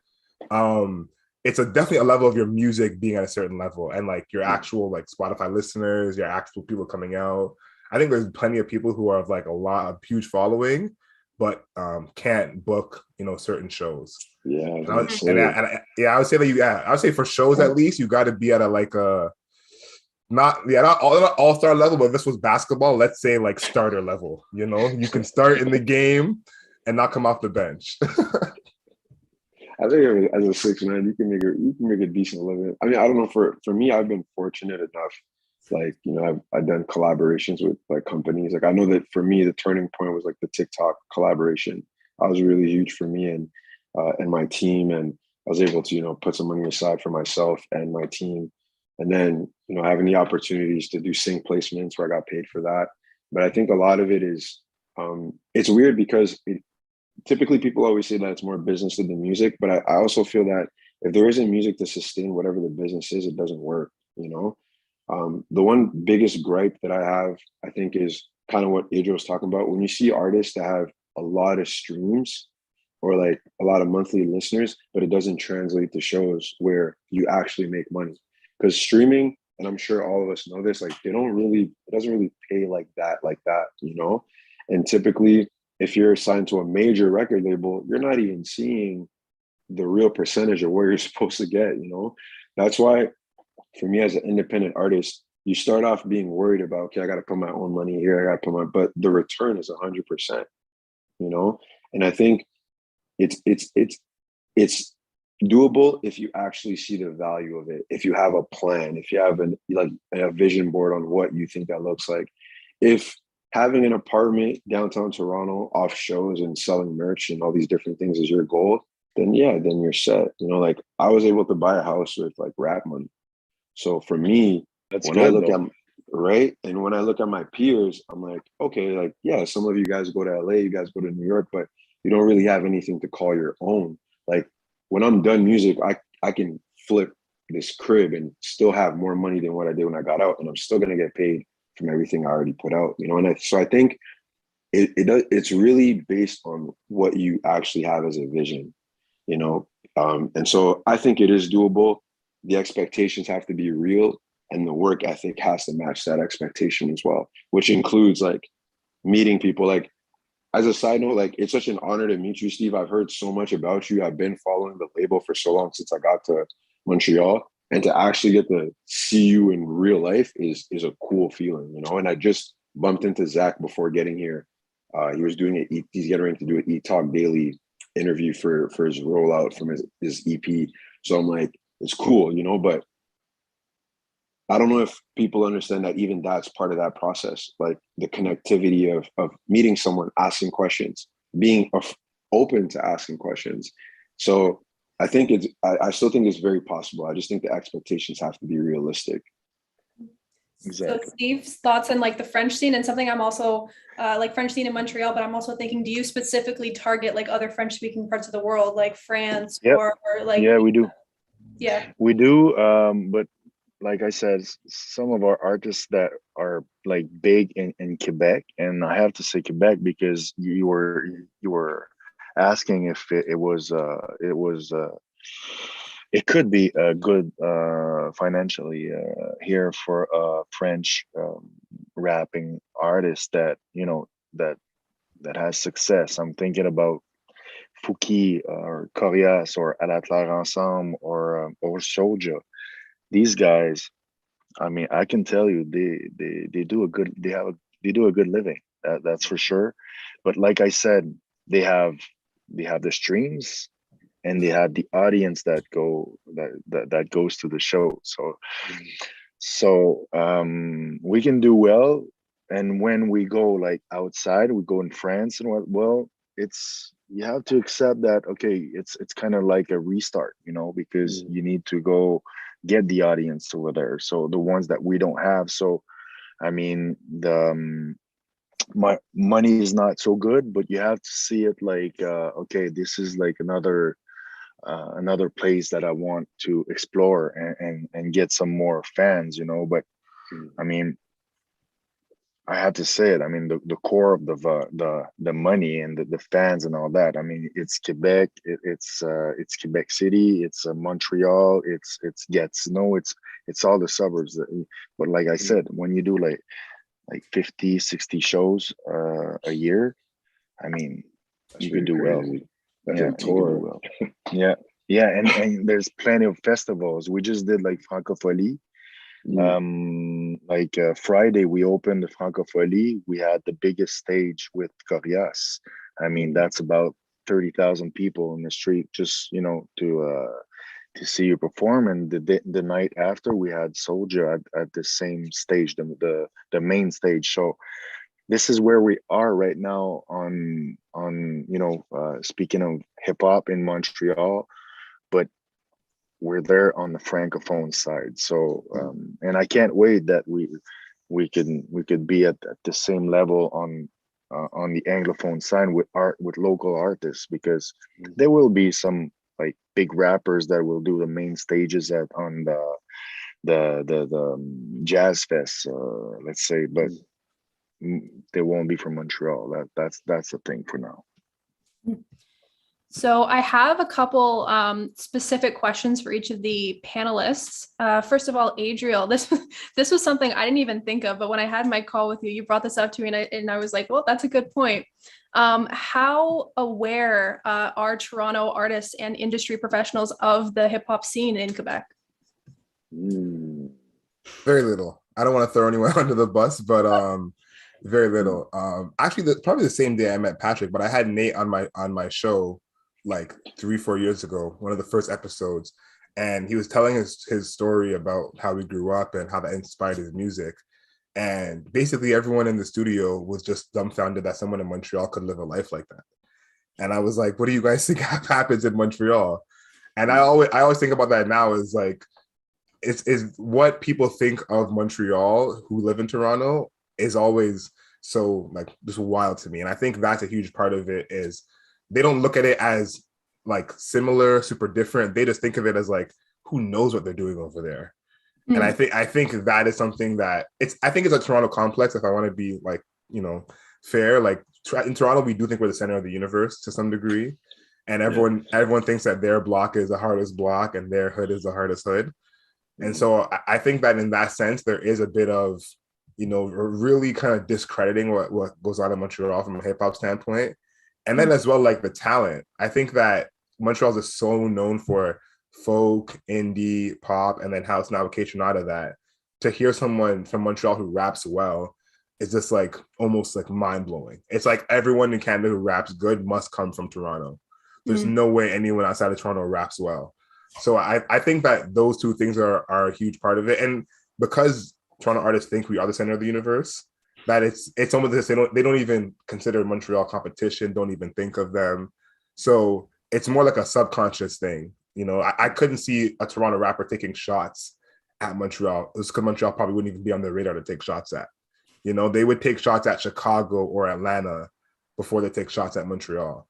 it's definitely a level of your music being at a certain level, and like your actual like Spotify listeners, your actual people coming out. I think there's plenty of people who have like a huge following, but can't book certain shows. Yeah. I would say that I would say for shows at least you got to be at a not all-star level, but if this was basketball, let's say like starter level. You can start in the game and not come off the bench. I think as a 6 man, you can make a decent living. I mean, I don't know, for me, I've been fortunate enough. Like, I've done collaborations with like companies. Like, I know that for me, the turning point was like the TikTok collaboration. That was really huge for me and my team. And I was able to, put some money aside for myself and my team. And then, having the opportunities to do sync placements where I got paid for that. But I think a lot of it is, it's weird because typically people always say that it's more business than the music, but I also feel that if there isn't music to sustain whatever the business is, it doesn't work. The one biggest gripe that I have, I think, is kind of what Adriel was talking about. When you see artists that have a lot of streams or like a lot of monthly listeners, but it doesn't translate to shows where you actually make money. Because streaming, and I'm sure all of us know this, like it doesn't really pay like that, And typically, if you're signed to a major record label, you're not even seeing the real percentage of where you're supposed to get, That's why, for me as an independent artist, you start off being worried about, okay, I got to put my own money here, but the return is 100%, And I think it's doable if you actually see the value of it. If you have a plan, if you have a vision board on what you think that looks like. If having an apartment downtown Toronto off shows and selling merch and all these different things is your goal, then you're set. Like I was able to buy a house with like rap money. So for me, when I look at my peers, I'm like, okay, like, yeah, some of you guys go to LA, you guys go to New York, but you don't really have anything to call your own. Like when I'm done music, I can flip this crib and still have more money than what I did when I got out. And I'm still going to get paid from everything I already put out, so I think it's really based on what you actually have as a vision, and so I think it is doable. The expectations have to be real, and the work ethic has to match that expectation as well, which includes like meeting people. Like as a side note, like it's such an honor to meet you, Steve. I've heard so much about you. I've been following the label for so long since I got to Montreal. And to actually get to see you in real life is a cool feeling, And I just bumped into Zach before getting here. He was doing he's getting ready to do an Eat Talk Daily interview for his rollout from his EP. So I'm like, it's cool, but I don't know if people understand that even that's part of that process, like the connectivity of meeting someone, asking questions, being open to asking questions. So I think I still think it's very possible. I just think the expectations have to be realistic. Exactly. So Steve's thoughts on like the French scene, and something I'm also like French scene in Montreal, but I'm also thinking, do you specifically target like other French speaking parts of the world, like France or like? Yeah, we do. Yeah, we do. But like I said, some of our artists that are like big in Quebec, and I have to say Quebec because you were asking if it could be a good financially here for a French rapping artist that that has success. I'm thinking about Fouki or Corias or Alatlar Ensemble or Soja. These guys, I mean, I can tell you they do a good they do a good living. That's for sure. But like I said, they have the streams and they have the audience that goes to the show. So we can do well. And when we go like outside, we go in France and what well, it's you have to accept that okay, it's kind of like a restart, because you need to go get the audience over there. So the ones that we don't have. So I mean my money is not so good, but you have to see it like okay, this is like another place that I want to explore and get some more fans, but I mean, I have to say it. I mean, the core of the money and the fans and all that. I mean, it's Quebec, it's Quebec City, it's Montreal, it's Gatineau, it's all the suburbs. But like I said, when you do like 50, 60 shows a year, I mean, you could do well. That's Yeah, a you could do tour. well. Yeah, and there's plenty of festivals. We just did like Francophonie. Like Friday, we opened the Francophonie. We had the biggest stage with Corias. I mean, that's about 30,000 people in the street just to see you perform. And the night after, we had Soldier at the same stage, the main stage. So this is where we are right now on speaking of hip hop in Montreal, but we're there on the francophone side. So and I can't wait that we could be at the same level on the anglophone side with local artists, because there will be some like big rappers that will do the main stages on the jazz fest, let's say, but they won't be from Montreal. That's the thing for now. So I have a couple specific questions for each of the panelists. First of all, Adriel, this was something I didn't even think of, but when I had my call with you, you brought this up to me, and I was like, well, that's a good point. How aware are Toronto artists and industry professionals of the hip hop scene in Quebec? Very little. I don't want to throw anyone under the bus, but very little. Actually, probably the same day I met Patrik, but I had Nate on my show like 3-4 years ago, one of the first episodes, and he was telling his story about how he grew up and how that inspired his music. And basically everyone in the studio was just dumbfounded that someone in Montreal could live a life like that. And I was like, what do you guys think happens in Montreal? And I always think about that now is like, is what people think of Montreal who live in Toronto is always so like just wild to me. And I think that's a huge part of it is they don't look at it as like similar, super different. They just think of it as like, who knows what they're doing over there. And I think that is something that I think it's a Toronto complex, if I want to be like, fair. Like in Toronto, we do think we're the center of the universe to some degree. And everyone thinks that their block is the hardest block and their hood is the hardest hood. And so I think that in that sense, there is a bit of, really kind of discrediting what goes on in Montreal from a hip hop standpoint. And then as well, like the talent. I think that Montreal is so known for folk, indie, pop, and then house navigation out of that. To hear someone from Montreal who raps well is just like almost like mind blowing. It's like everyone in Canada who raps good must come from Toronto. There's no way anyone outside of Toronto raps well. So I think that those two things are a huge part of it. And because Toronto artists think we are the center of the universe, that it's almost this, they don't even consider Montreal competition, don't even think of them. So it's more like a subconscious thing. I couldn't see a Toronto rapper taking shots at Montreal. It was because Montreal probably wouldn't even be on their radar to take shots at. They would take shots at Chicago or Atlanta before they take shots at Montreal.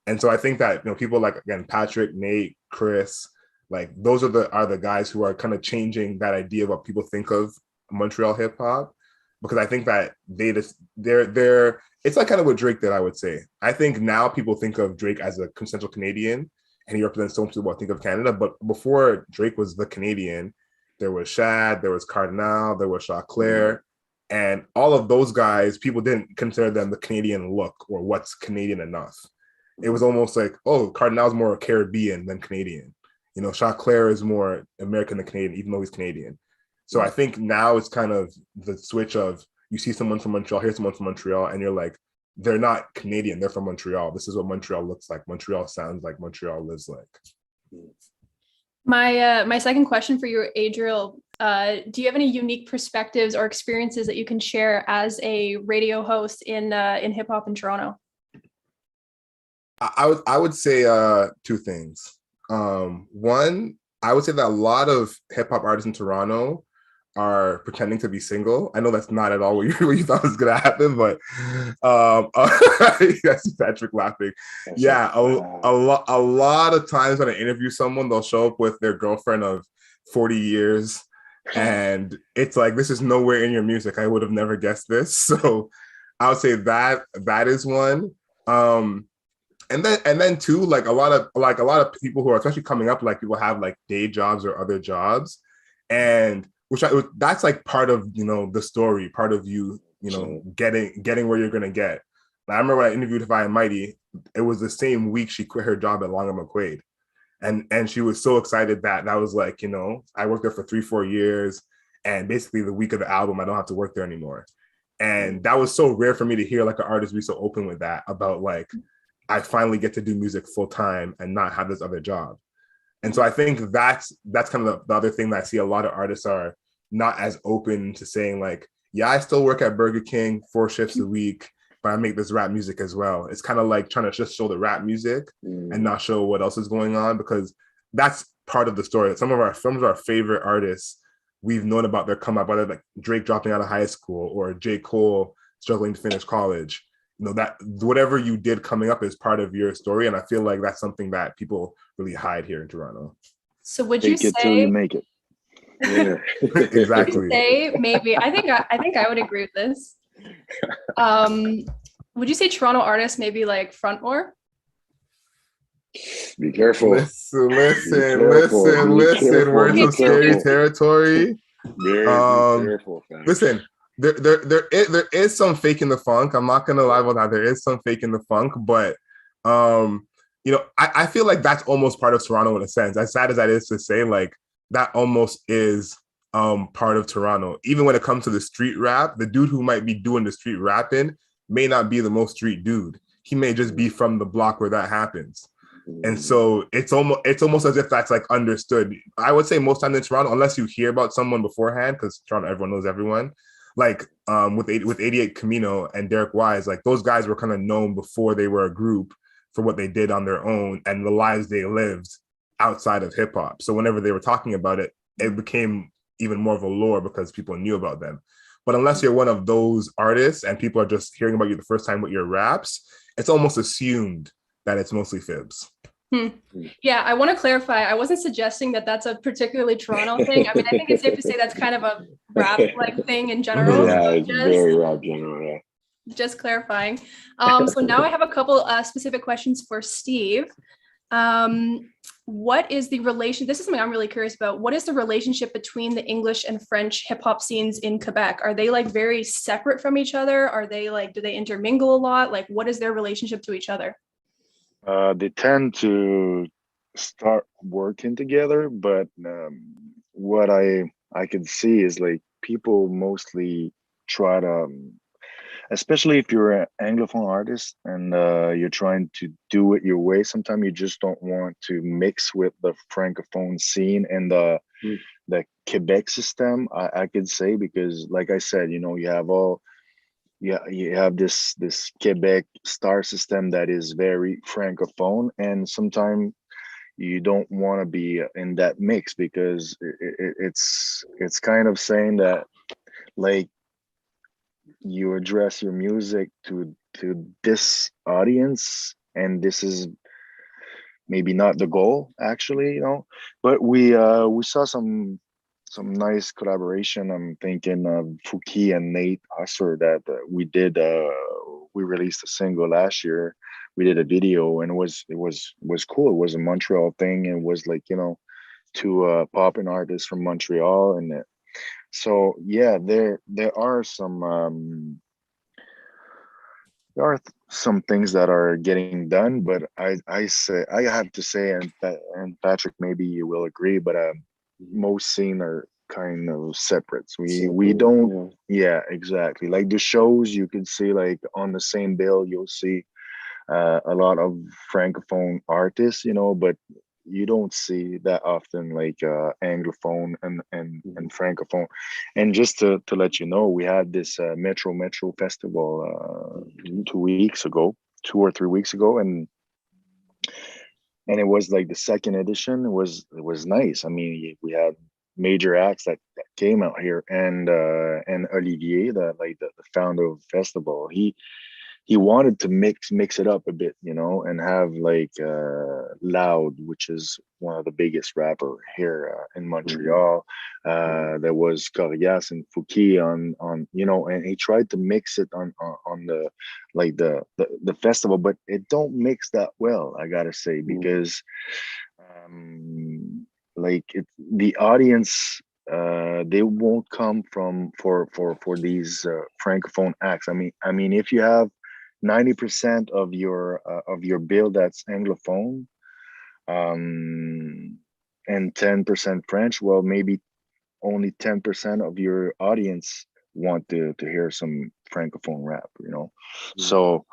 And so I think that, people like, again, Patrik, Nate, Chris, Like those are the guys who are kind of changing that idea of what people think of Montreal hip hop, because I think that they're it's like kind of what Drake did, I would say. I think now people think of Drake as a quintessential Canadian, and he represents so much people think of Canada. But before Drake was the Canadian, there was Shad, there was Cardinal, there was Chaclair, and all of those guys, people didn't consider them the Canadian look or what's Canadian enough. It was almost like, oh, Cardinal's more Caribbean than Canadian. You know, Chaclair is more American than Canadian, even though he's Canadian. So I think now it's kind of the switch of you see someone from Montreal, here's someone from Montreal, and you're like, they're not Canadian, they're from Montreal. This is what Montreal looks like. Montreal sounds like, Montreal lives like. My second question for you, Adriel, do you have any unique perspectives or experiences that you can share as a radio host in hip hop in Toronto? I would say two things. One, I would say that a lot of hip hop artists in Toronto are pretending to be single. I know that's not at all what you thought was gonna happen, but that's Patrik laughing. Yeah, a lot of times when I interview someone, they'll show up with their girlfriend of 40 years, and it's like, this is nowhere in your music. I would have never guessed this. So I would say that is one. And then two, like a lot of people who are especially coming up, like people have like day jobs or other jobs, and that's like part of, you know, the story, part of you know, getting where you're gonna get. I remember when I interviewed High and Mighty, it was the same week she quit her job at Long and McQuaid, and she was so excited that was like, you know, I worked there for 3-4 years, and basically the week of the album I don't have to work there anymore. And that was so rare for me to hear like an artist be so open with that, about like, I finally get to do music full time and not have this other job. And so I think that's kind of the other thing that I see a lot of artists are not as open to saying, like, yeah, I still work at Burger King 4 shifts a week, but I make this rap music as well. It's kind of like trying to just show the rap music and not show what else is going on, because that's part of the story. Some of our favorite artists, we've known about their come up, whether like Drake dropping out of high school or J. Cole struggling to finish college. You know, that whatever you did coming up is part of your story. And I feel like that's something that people really hide here in Toronto. So would you say till you make it? Yeah. Exactly. Say maybe I think I would agree with this. Would you say Toronto artists maybe like front more? Be careful. Listen. careful. We're in some scary territory. Very careful, fam. Listen, there is some fake in the funk. I'm not gonna lie about that. There is some fake in the funk, but you know, I feel like that's almost part of Toronto in a sense. As sad as that is to say, like that almost is part of Toronto. Even when it comes to the street rap, the dude who might be doing the street rapping may not be the most street dude. He may just be from the block where that happens. And so it's almost as if that's like understood. I would say most times in Toronto, unless you hear about someone beforehand, because Toronto, everyone knows everyone. Like with 88 Camino and Derek Wise, like those guys were kind of known before they were a group for what they did on their own and the lives they lived outside of hip hop. So whenever they were talking about it, it became even more of a lore because people knew about them. But unless you're one of those artists and people are just hearing about you the first time with your raps, it's almost assumed that it's mostly fibs. Yeah, I want to clarify. I wasn't suggesting that that's a particularly Toronto thing. I mean, I think it's safe to say that's kind of a rap-like thing in general. Yeah, it's very rap general. Yeah. Just clarifying. So now I have a couple specific questions for Steve. What is the relation? This is something I'm really curious about. What is the relationship between the English and French hip hop scenes in Quebec? Are they like very separate from each other? Are they like, do they intermingle a lot? Like, what is their relationship to each other? They tend to start working together, but what I can see is like people mostly try to, especially if you're an Anglophone artist and you're trying to do it your way, sometimes you just don't want to mix with the Francophone scene and the Quebec system, I could say, because like I said, you know, you have this Quebec star system that is very Francophone, and sometimes you don't want to be in that mix because it's kind of saying that like you address your music to this audience, and this is maybe not the goal actually, but we saw some nice collaboration. I'm thinking of Fouki and Nate Husser that we released a single last year. We did a video and it was cool. It was a Montreal thing. It was like, two popping artists from Montreal, and so yeah, there are some things that are getting done, but I have to say, and Patrick, maybe you will agree, but most scene are kind of separate. We don't, yeah, exactly. Like the shows, you can see like on the same bill, you'll see a lot of francophone artists, but you don't see that often like anglophone and francophone. And just to let you know, we had this Metro festival 2 weeks ago, 2 or 3 weeks ago, and it was like the second edition. It was nice. I mean, we had major acts that came out here, and Olivier, the founder of the festival, he wanted to mix it up a bit, and have like Loud, which is one of the biggest rapper here in Montreal. There was Corias and Fouki on and he tried to mix it on the like the festival, but it don't mix that well, I gotta say, because like the audience, they won't come for these francophone acts. I mean, if you have 90% of your bill that's anglophone, and 10% French, well, maybe only 10% of your audience want to hear some francophone rap. So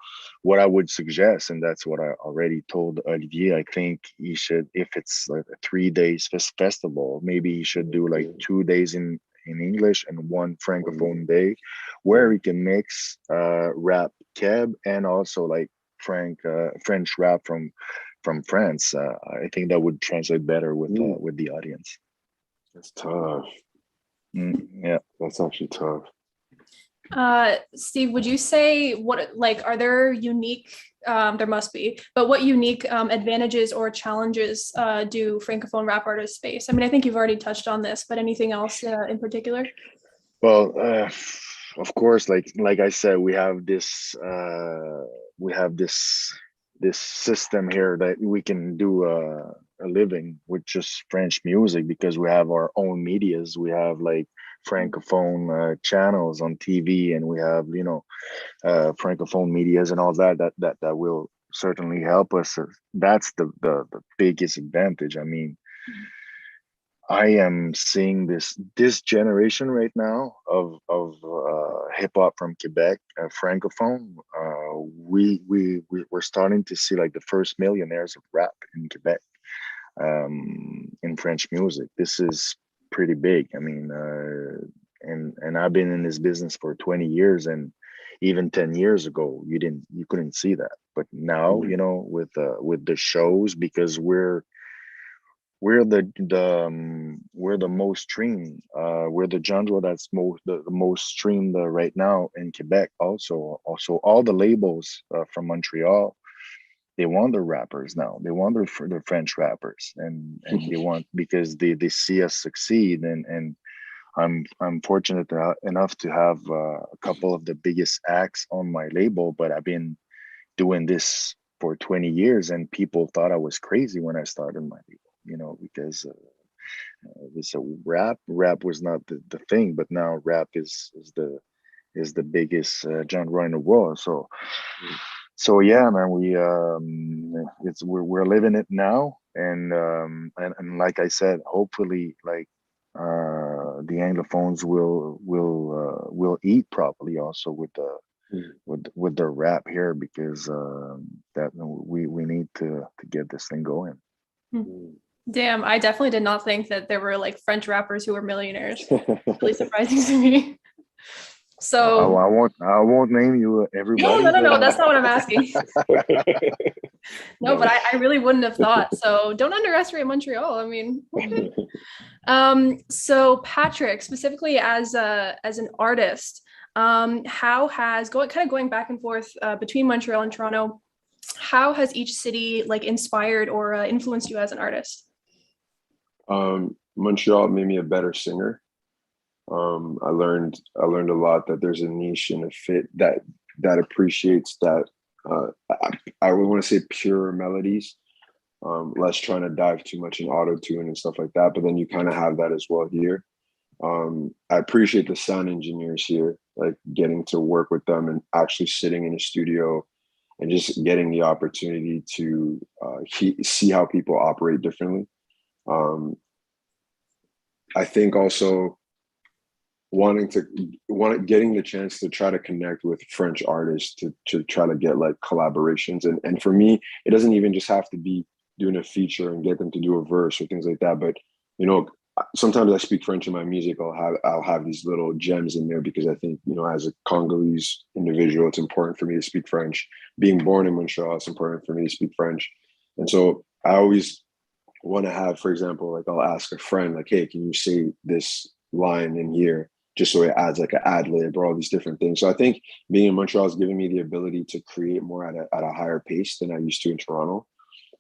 what I would suggest, and that's what I already told Olivier, I think he should, if it's like a 3 days festival, maybe he should do like 2 days in English and one francophone day, where we can mix rap Keb and also like French rap from France. I think that would translate better with the audience. That's tough. Yeah, that's actually tough. Steve, would you say are there unique, there must be, but what unique advantages or challenges do francophone rap artists face? I mean, I think you've already touched on this, but anything else in particular? Well, of course, like I said, we have this this system here that we can do a living with just French music, because we have our own medias. We have like francophone channels on TV, and we have francophone medias and all that will certainly help us. That's the biggest advantage. I mean, I am seeing this generation right now of hip hop from Quebec, francophone. We're starting to see like the first millionaires of rap in Quebec, in French music. This is pretty big. I mean, and I've been in this business for 20 years, and even 10 years ago, you couldn't see that. But now, with the shows, because we're the most streamed. We're the genre that's the most streamed right now in Quebec. Also, all the labels from Montreal, they want their rappers now. They want their French rappers, and they want, because they see us succeed. And I'm fortunate enough to have a couple of the biggest acts on my label. But I've been doing this for 20 years, and people thought I was crazy when I started my label. Because it's a rap was not the thing, but now rap is the biggest genre in the world. So yeah, man, we're living it now, and like I said, hopefully, like the anglophones will eat properly also with the rap here, because that we need to get this thing going. Damn, I definitely did not think that there were like French rappers who were millionaires. Really surprising to me. So I won't name you everybody. No, that's not what I'm asking. No, but I really wouldn't have thought. So don't underestimate Montreal. I mean, so Patrik, specifically as an artist, how has going back and forth between Montreal and Toronto, how has each city like inspired or influenced you as an artist? Montreal made me a better singer. I learned a lot that there's a niche and a fit that appreciates that. I would want to say pure melodies, less trying to dive too much in auto tune and stuff like that. But then you kind of have that as well here. I appreciate the sound engineers here, like getting to work with them and actually sitting in a studio and just getting the opportunity to see how people operate differently. I think also getting the chance to try to connect with French artists to try to get like collaborations. And for me, it doesn't even just have to be doing a feature and get them to do a verse or things like that. But, you know, sometimes I speak French in my music. I'll have these little gems in there because I think, you know, as a Congolese individual, it's important for me to speak French. Being born in Montreal, it's important for me to speak French. And so I always want to have, for example, like I'll ask a friend, like, hey, can you say this line in here? Just so it adds like an ad lib or all these different things. So I think being in Montreal has given me the ability to create more at a higher pace than I used to in Toronto.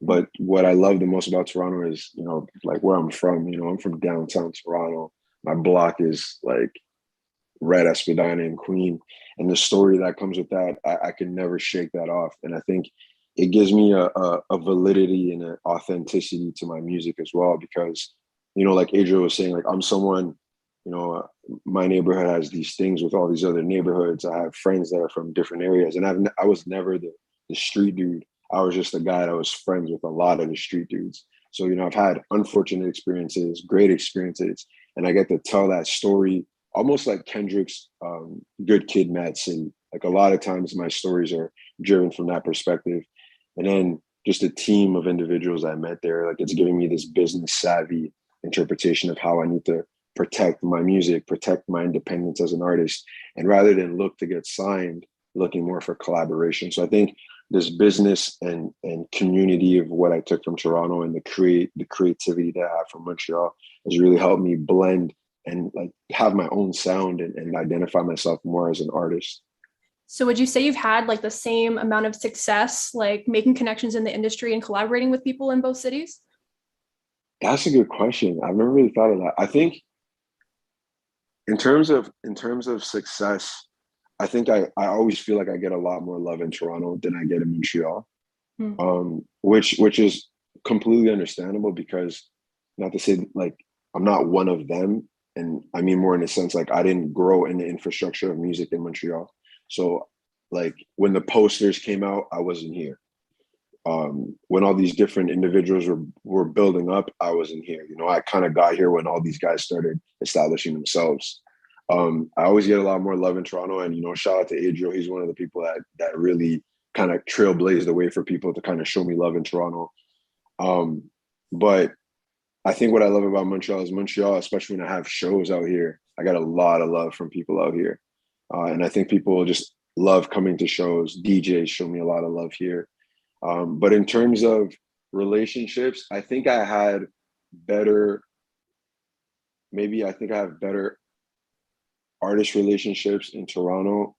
But what I love the most about Toronto is, you know, like where I'm from, you know, I'm from downtown Toronto. My block is like Red Espadina and Queen. And the story that comes with that, I can never shake that off. And I think it gives me a validity and an authenticity to my music as well, because, you know, like Adriel was saying, like I'm someone, you know, my neighborhood has these things with all these other neighborhoods. I have friends that are from different areas, and I was never the street dude. I was just a guy that was friends with a lot of the street dudes. So, you know, I've had unfortunate experiences, great experiences, and I get to tell that story almost like Kendrick's Good Kid, Mad City. Like a lot of times my stories are driven from that perspective. And then just a team of individuals I met there, like it's giving me this business savvy interpretation of how I need to protect my music, protect my independence as an artist. And rather than look to get signed, looking more for collaboration. So I think this business and community of what I took from Toronto and the creativity that I have from Montreal has really helped me blend and like have my own sound and identify myself more as an artist. So would you say you've had like the same amount of success, like making connections in the industry and collaborating with people in both cities? That's a good question. I've never really thought of that. I think in terms of success, I think I always feel like I get a lot more love in Toronto than I get in Montreal, which is completely understandable, because not to say like I'm not one of them, and I mean more in the sense like I didn't grow in the infrastructure of music in Montreal. So like when the posters came out, I wasn't here. When all these different individuals were building up, I wasn't here. You know, I kind of got here when all these guys started establishing themselves. I always get a lot more love in Toronto, and you know, shout out to Adriel. He's one of the people that really kind of trailblazed the way for people to kind of show me love in Toronto. But I think what I love about Montreal is Montreal, especially when I have shows out here, I got a lot of love from people out here, and I think people just love coming to shows. DJs show me a lot of love here. But in terms of relationships, I think I have better artist relationships in Toronto.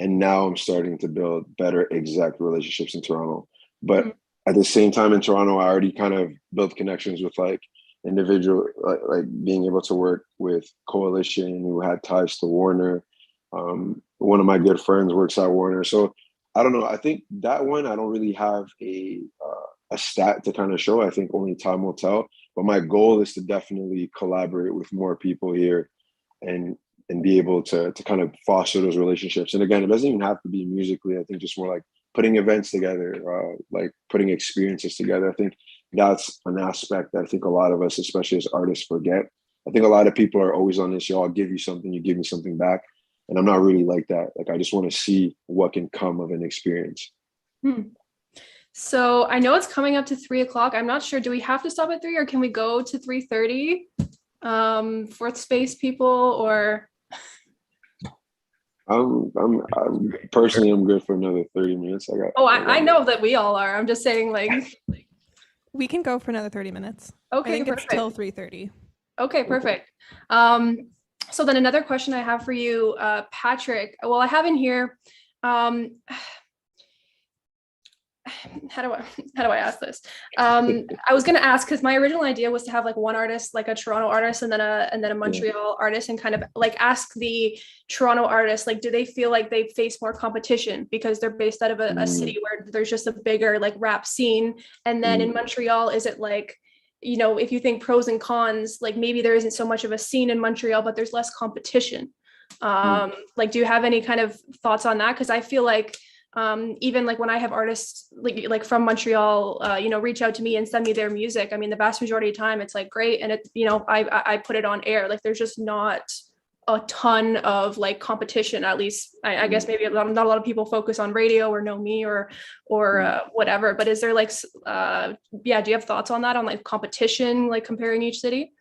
And now I'm starting to build better exact relationships in Toronto. But at the same time in Toronto, I already kind of built connections with like individual, like being able to work with Coalition, who had ties to Warner. One of my good friends works at Warner. So I don't know. I think that one, I don't really have a stat to kind of show. I think only time will tell. But my goal is to definitely collaborate with more people here and be able to kind of foster those relationships. And again, it doesn't even have to be musically. I think just more like putting events together, like putting experiences together. I think that's an aspect that I think a lot of us, especially as artists, forget. I think a lot of people are always on this, I'll give you something, you give me something back. And I'm not really like that. Like, I just want to see what can come of an experience. So I know it's coming up to 3:00. I'm not sure, do we have to stop at 3 or can we go to 3:30? Fourth space people, or? I'm personally, I'm good for another 30 minutes. I know that we all are. I'm just saying, like. We can go for another 30 minutes. Okay, I think perfect. it's till 3:30. Okay, perfect. So then another question I have for you, Patrik. Well, I have in here, how do I ask this? I was gonna ask because my original idea was to have like one artist, like a Toronto artist, and then a Montreal artist, and kind of like ask the Toronto artists, like, do they feel like they face more competition because they're based out of a city where there's just a bigger like rap scene, and then in Montreal, is it like, you know, if you think pros and cons, like maybe there isn't so much of a scene in Montreal, but there's less competition. Like, do you have any kind of thoughts on that? Because I feel like even like when I have artists like from Montreal, you know, reach out to me and send me their music, I mean, the vast majority of time it's like great, and it, you know, I put it on air. Like, there's just not a ton of like competition. At least I guess maybe not a lot of people focus on radio or know me or whatever. But is there like yeah, do you have thoughts on that, on like competition, like comparing each city?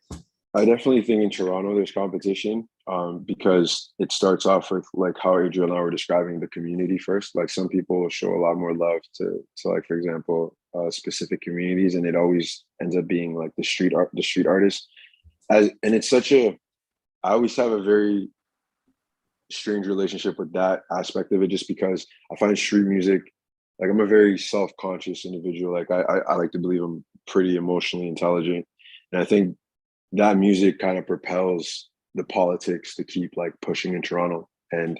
I definitely think in Toronto there's competition because it starts off with like how Adriel and I were describing the community first. Like some people show a lot more love to like, for example, specific communities, and it always ends up being like the street artists. And it's such a, I always have a very strange relationship with that aspect of it, just because I find street music, like I'm a very self-conscious individual. Like I like to believe I'm pretty emotionally intelligent, and I think that music kind of propels the politics to keep like pushing in Toronto. And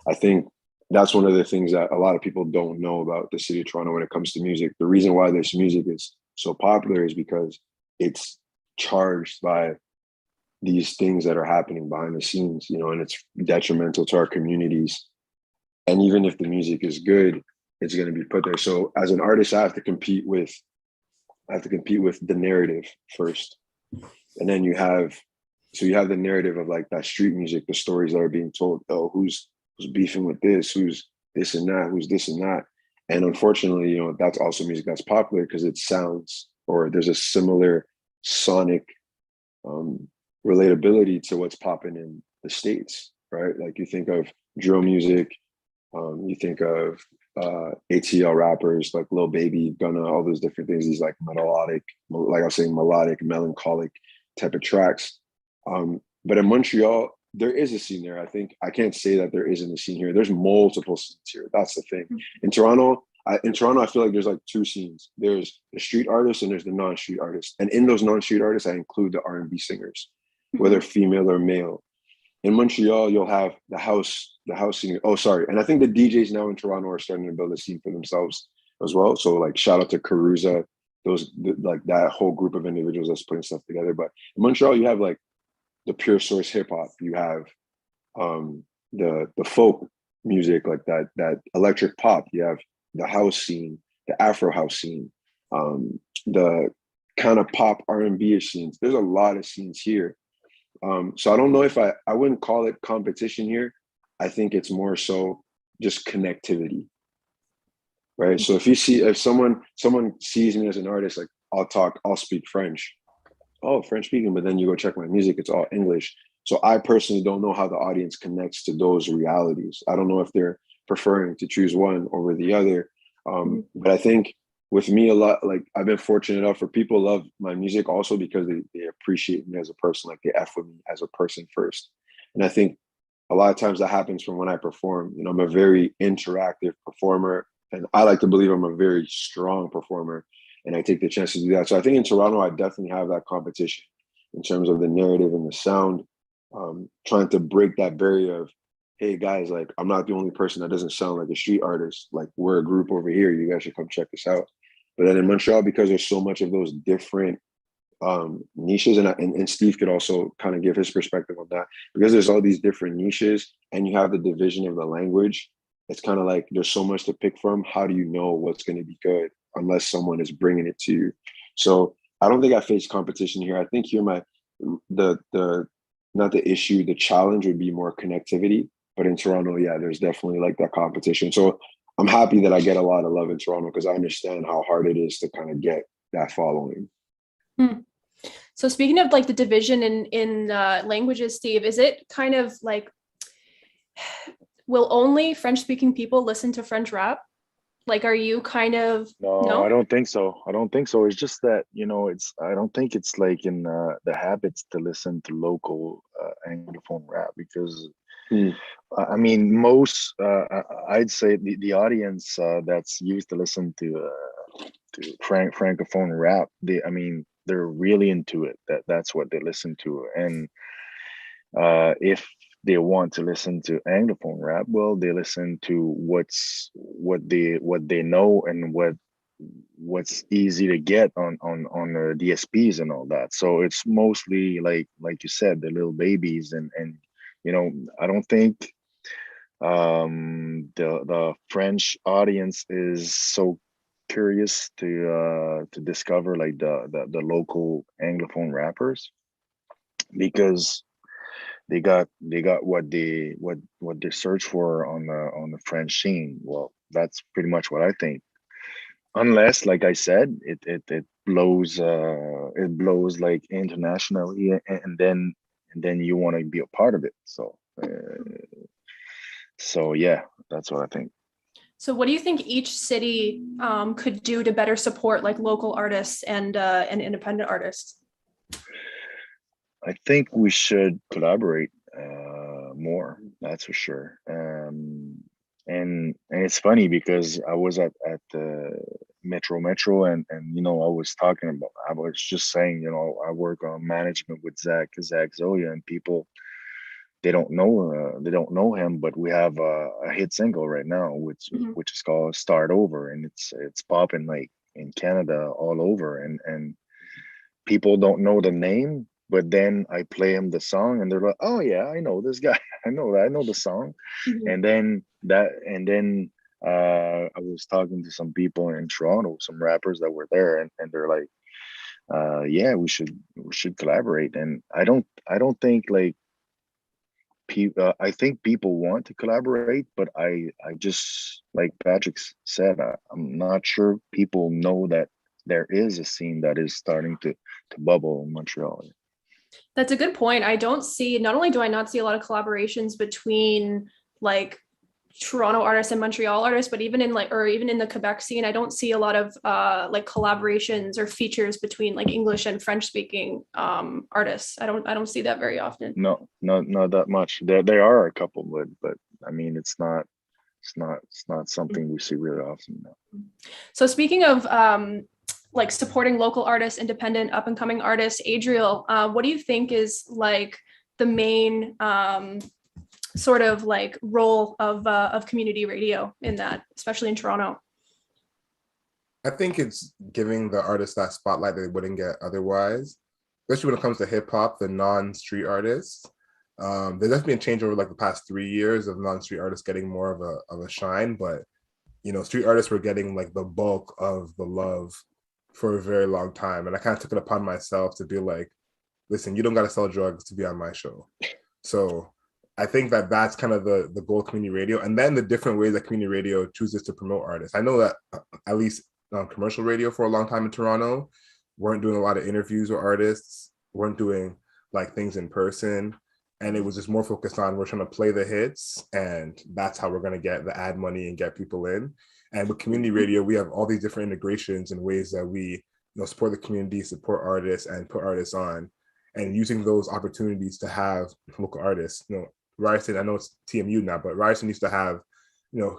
I think that's one of the things that a lot of people don't know about the city of Toronto when it comes to music. The reason why this music is so popular is because it's charged by these things that are happening behind the scenes, you know, and it's detrimental to our communities. And even if the music is good, it's going to be put there. So as an artist, I have to compete with the narrative first. And then you have the narrative of like that street music, the stories that are being told. Oh, who's beefing with this? Who's this and that? Who's this and that? And unfortunately, you know, that's also music that's popular because it sounds, or there's a similar sonic relatability to what's popping in the States, right? Like you think of drill music, you think of ATL rappers like Lil Baby, Gunna, all those different things. These like melodic, like I was saying, melodic, melancholic type of tracks. But in Montreal, there is a scene there. I think I can't say that there isn't a scene here. There's multiple scenes here. That's the thing. In Toronto, I feel like there's like two scenes. There's the street artists and there's the non-street artists. And in those non-street artists, I include the R&B singers, whether female or male. In Montreal, you'll have the house scene. Oh, sorry. And I think the DJs now in Toronto are starting to build a scene for themselves as well. So like shout out to Caruza, like that whole group of individuals that's putting stuff together. But in Montreal, you have like the pure source hip hop. You have the folk music, like that electric pop. You have the house scene, the Afro house scene, the kind of pop R&B-ish scenes. There's a lot of scenes here. So I don't know if I wouldn't call it competition here. I think it's more so just connectivity, right? So if someone sees me as an artist, like I'll speak French. Oh, French speaking, but then you go check my music, it's all English. So I personally don't know how the audience connects to those realities. I don't know if they're preferring to choose one over the other. But I think with me, a lot, like I've been fortunate enough for people love my music also because they appreciate me as a person, like they F with me as a person first. And I think a lot of times that happens from when I perform. You know, I'm a very interactive performer, and I like to believe I'm a very strong performer, and I take the chance to do that. So I think in Toronto, I definitely have that competition in terms of the narrative and the sound, trying to break that barrier of, hey guys, like I'm not the only person that doesn't sound like a street artist. Like we're a group over here. You guys should come check this out. But then in Montreal, because there's so much of those different niches, and Steve could also kind of give his perspective on that, because there's all these different niches and you have the division of the language. It's kind of like there's so much to pick from. How do you know what's going to be good unless someone is bringing it to you? So I don't think I face competition here. I think here the challenge would be more connectivity. But in Toronto, yeah, there's definitely like that competition. So I'm happy that I get a lot of love in Toronto because I understand how hard it is to kind of get that following. So speaking of like the division in languages, Steve, is it kind of like, will only French-speaking people listen to French rap? Like, are you kind of No, I don't think so. It's just that, you know, I don't think it's like in the habits to listen to local Anglophone rap, because I mean, most I'd say the audience that's used to listen to francophone rap, they're really into it. That's what they listen to, and if they want to listen to anglophone rap, well, they listen to what they know and what's easy to get on the DSPs and all that. So it's mostly like you said, the little babies, and I don't think the French audience is so curious to discover like the local anglophone rappers, because they got what they search for on the French scene. Well, that's pretty much what I think. Unless, like I said, it blows like internationally, and then you want to be a part of it. So yeah, that's what I think. So what do you think each city could do to better support like local artists and independent artists? I think we should collaborate more. That's for sure. And it's funny because I was at the Metro, and I was just saying, I work on management with Zach Zoya, and people, they don't know him, but we have a hit single right now, which is called "Start Over," and it's popping like in Canada all over, and people don't know the name, but then I play them the song, and they're like, "Oh yeah, I know this guy. I know the song." Mhm. And then I was talking to some people in Toronto, some rappers that were there, and they're like, "Yeah, we should collaborate." And I don't think like I think people want to collaborate, but I just, like Patrick said, I'm not sure people know that there is a scene that is starting to bubble in Montreal. That's a good point. Not only do I not see a lot of collaborations between like Toronto artists and Montreal artists, but even in the Quebec scene, I don't see a lot of like collaborations or features between like English and French speaking artists. I don't see that very often. No, not that much. There are a couple, but I mean, it's not something we see really often. No. So speaking of like supporting local artists, independent up and coming artists, Adriel, what do you think is like the main sort of like role of community radio in that, especially in Toronto? I think it's giving the artists that spotlight that they wouldn't get otherwise, especially when it comes to hip hop, the non-street artists. There's definitely been a change over like the past 3 years of non-street artists getting more of a shine, but street artists were getting like the bulk of the love for a very long time. And I kind of took it upon myself to be like, listen, you don't got to sell drugs to be on my show. So I think that that's kind of the goal of community radio. And then the different ways that community radio chooses to promote artists. I know that at least commercial radio for a long time in Toronto weren't doing a lot of interviews with artists, weren't doing like things in person. And it was just more focused on, we're trying to play the hits, and that's how we're going to get the ad money and get people in. And with community radio, we have all these different integrations and ways that we support the community, support artists, and put artists on. And using those opportunities to have local artists. Ryerson, I know it's TMU now, but Ryerson used to have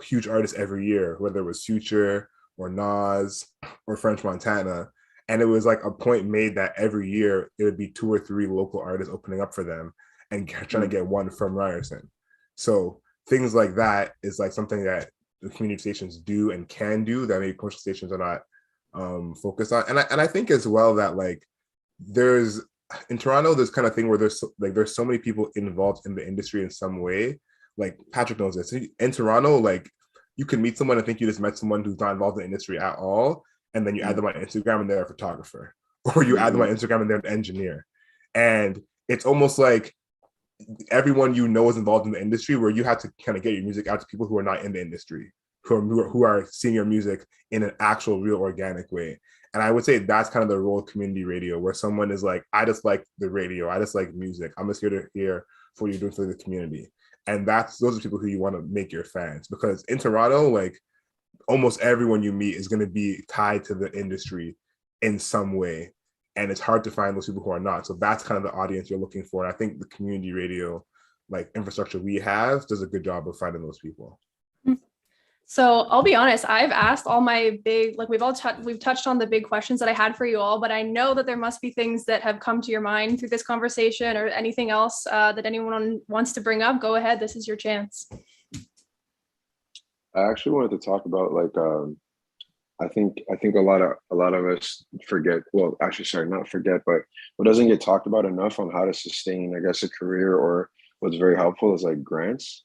huge artists every year, whether it was Future or Nas or French Montana. And it was like a point made that every year it would be 2 or 3 local artists opening up for them and trying to get one from Ryerson. So things like that is like something that the community stations do and can do that maybe commercial stations are not focused on. And I think as well that like there's in Toronto, this kind of thing where there's so many people involved in the industry in some way. Like Patrik knows this. In Toronto, like you can meet someone and think you just met someone who's not involved in the industry at all, and then you add them on Instagram and they're a photographer, or you add them on Instagram and they're an engineer. And it's almost like everyone is involved in the industry, where you have to kind of get your music out to people who are not in the industry, who are seeing your music in an actual, real, organic way. And I would say that's kind of the role of community radio, where someone is like, I just like the radio, I just like music, I'm just here to hear what you're doing for the community. And those are people who you want to make your fans, because in Toronto, like almost everyone you meet is going to be tied to the industry in some way. And it's hard to find those people who are not. So that's kind of the audience you're looking for. And I think the community radio like infrastructure we have does a good job of finding those people. So I'll be honest, I've asked all my big, like we've touched on the big questions that I had for you all, but I know that there must be things that have come to your mind through this conversation or anything else that anyone wants to bring up. Go ahead, this is your chance. I actually wanted to talk about like I think a lot of us forget. Well, actually, sorry, not forget, but what doesn't get talked about enough on how to sustain, I guess, a career, or what's very helpful is like grants.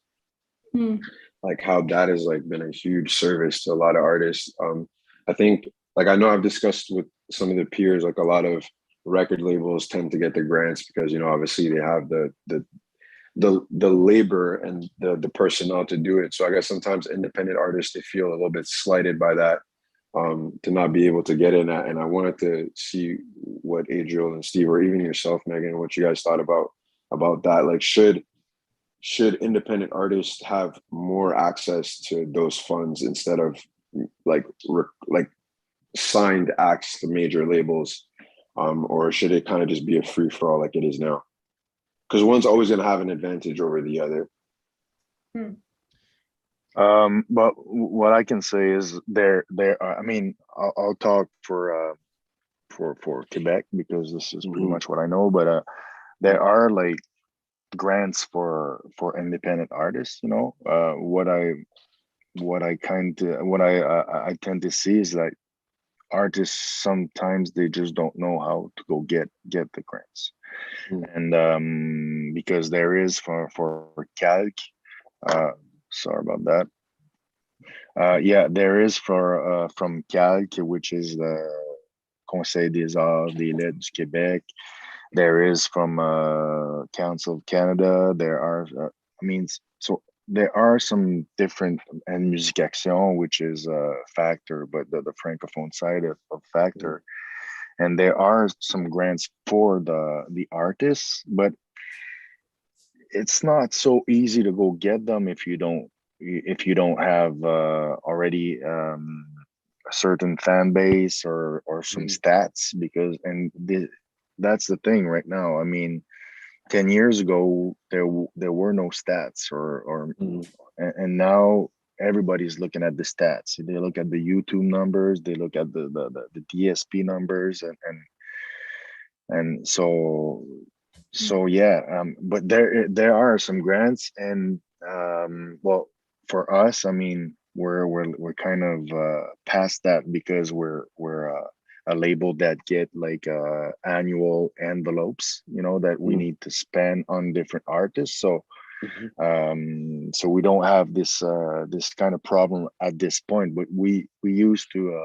Like how that has like been a huge service to a lot of artists. I think like I know I've discussed with some of the peers, like a lot of record labels tend to get the grants because, you know, obviously they have the labor and the personnel to do it. So I guess sometimes independent artists, they feel a little bit slighted by that, to not be able to get in that. And I wanted to see what Adriel and Steve, or even yourself, Megan, what you guys thought about that. Like should independent artists have more access to those funds instead of like signed acts to major labels, or should it kind of just be a free for all like it is now? Because one's always going to have an advantage over the other. But what I can say is there are, I mean, I'll talk for Quebec because this is pretty much what I know, but there are like grants for independent artists, you know. What I tend to see is that artists sometimes they just don't know how to go get the grants. And because there is for Calc, sorry about that. Yeah, there is from Calc, which is the Conseil des Arts des Lettres du Québec. There is from Council of Canada. There are, so there are some different, and Musique Action, which is Factor, but the francophone side of Factor. And there are some grants for the artists, but it's not so easy to go get them if you don't have already a certain fan base or some stats, because that's the thing right now. I mean, 10 years ago there were no stats and now everybody's looking at the stats. They look at the YouTube numbers, they look at the DSP numbers, and so yeah. But there are some grants, and well, for us, I mean, we're kind of past that because we're a label that get like annual envelopes, you know, that we need to spend on different artists. So so we don't have this kind of problem at this point, but we used to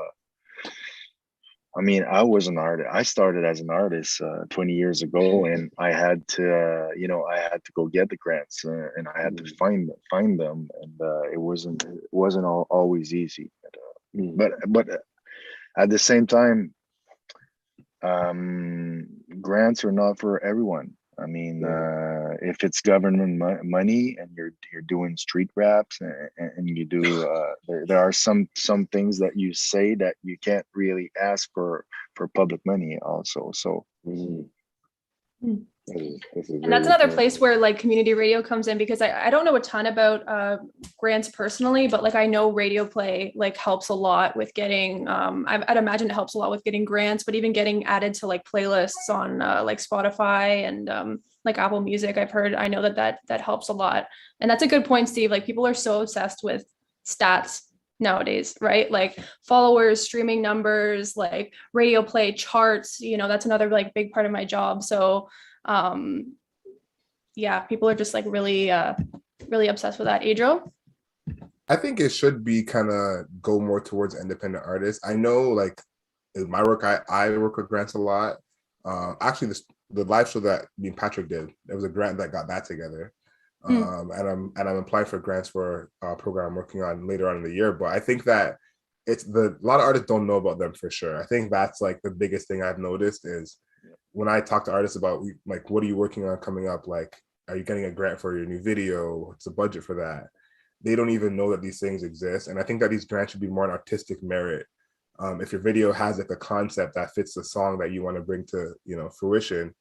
I mean, I was an artist. I started as an artist 20 years ago, and I had to, I had to go get the grants, and I had to find them, and it wasn't always easy. But at the same time, grants are not for everyone. I mean, if it's government money and you're doing street raps and you do, there are some things that you say that you can't really ask for public money also. So. And that's another place where like community radio comes in, because I don't know a ton about grants personally, but like I know radio play like helps a lot with getting I'd imagine it helps a lot with getting grants, but even getting added to like playlists on like Spotify and like Apple Music. I know that helps a lot. And that's a good point, Steve. Like people are so obsessed with stats nowadays, right? Like followers, streaming numbers, like radio play charts, that's another like big part of my job. So yeah, people are just like really obsessed with that. Adriel? I think it should be kind of go more towards independent artists. I know like in my work, I work with grants a lot. Actually, the live show that me and Patrik did, there was a grant that got that together. And I'm applying for grants for a program I'm working on later on in the year. But I think that a lot of artists don't know about them for sure. I think that's like the biggest thing I've noticed is when I talk to artists about like, what are you working on coming up? Like, are you getting a grant for your new video? What's the budget for that? They don't even know that these things exist. And I think that these grants should be more an artistic merit. If your video has like a concept that fits the song that you want to bring to, fruition,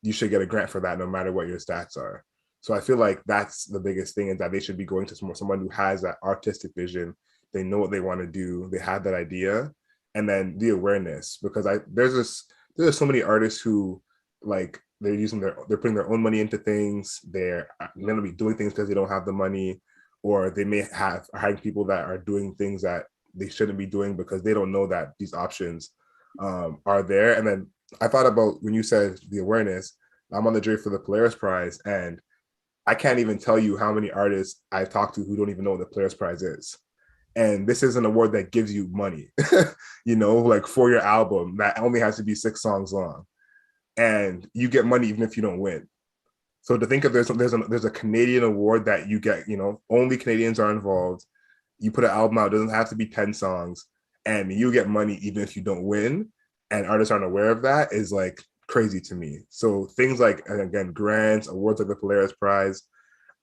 you should get a grant for that no matter what your stats are. So I feel like that's the biggest thing, is that they should be going to someone who has that artistic vision. They know what they want to do. They have that idea, and then the awareness. Because there's so many artists who, like, they're putting their own money into things. They're going to be doing things because they don't have the money, or they may are hiring people that are doing things that they shouldn't be doing because they don't know that these options are there. And then I thought about when you said the awareness. I'm on the jury for the Polaris Prize, and I can't even tell you how many artists I've talked to who don't even know what the Polaris Prize is. And this is an award that gives you money, like for your album that only has to be 6 songs long, and you get money even if you don't win. So to think of there's a Canadian award that you get, only Canadians are involved. You put an album out, it doesn't have to be 10 songs, and you get money even if you don't win, and artists aren't aware of that, is like crazy to me. So things like, again, grants, awards like the Polaris Prize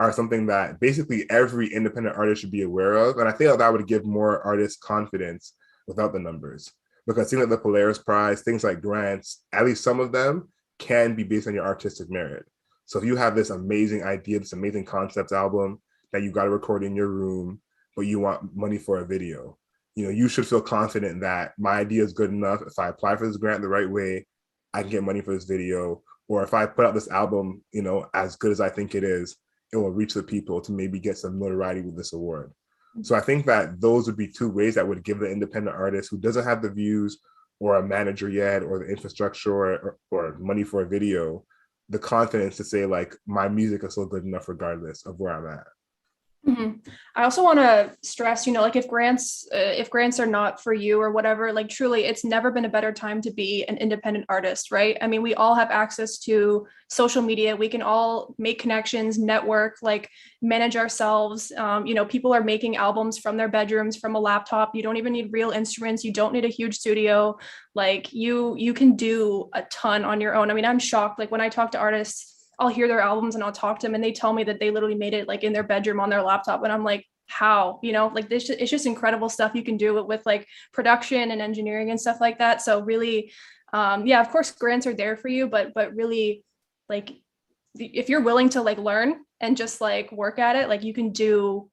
are something that basically every independent artist should be aware of. And I think that would give more artists confidence without the numbers. Because things like the Polaris Prize, things like grants, at least some of them can be based on your artistic merit. So if you have this amazing idea, this amazing concept album that you got to record in your room, but you want money for a video, you should feel confident that my idea is good enough. If I apply for this grant the right way, I can get money for this video. Or if I put out this album, as good as I think it is, it will reach the people to maybe get some notoriety with this award. So I think that those would be 2 ways that would give the independent artist who doesn't have the views or a manager yet, or the infrastructure or money for a video, the confidence to say, like, my music is still good enough regardless of where I'm at. Mm-hmm. I also want to stress, like if grants are not for you or whatever, like truly, it's never been a better time to be an independent artist, right? I mean, we all have access to social media. We can all make connections, network, like manage ourselves. People are making albums from their bedrooms, from a laptop. You don't even need real instruments. You don't need a huge studio. Like you can do a ton on your own. I mean, I'm shocked. Like when I talk to artists, I'll hear their albums and I'll talk to them and they tell me that they literally made it like in their bedroom on their laptop. And I'm like, how, like this, it's just incredible stuff you can do with like production and engineering and stuff like that. So really, of course grants are there for you, but really, like if you're willing to like learn and just like work at it, like you can do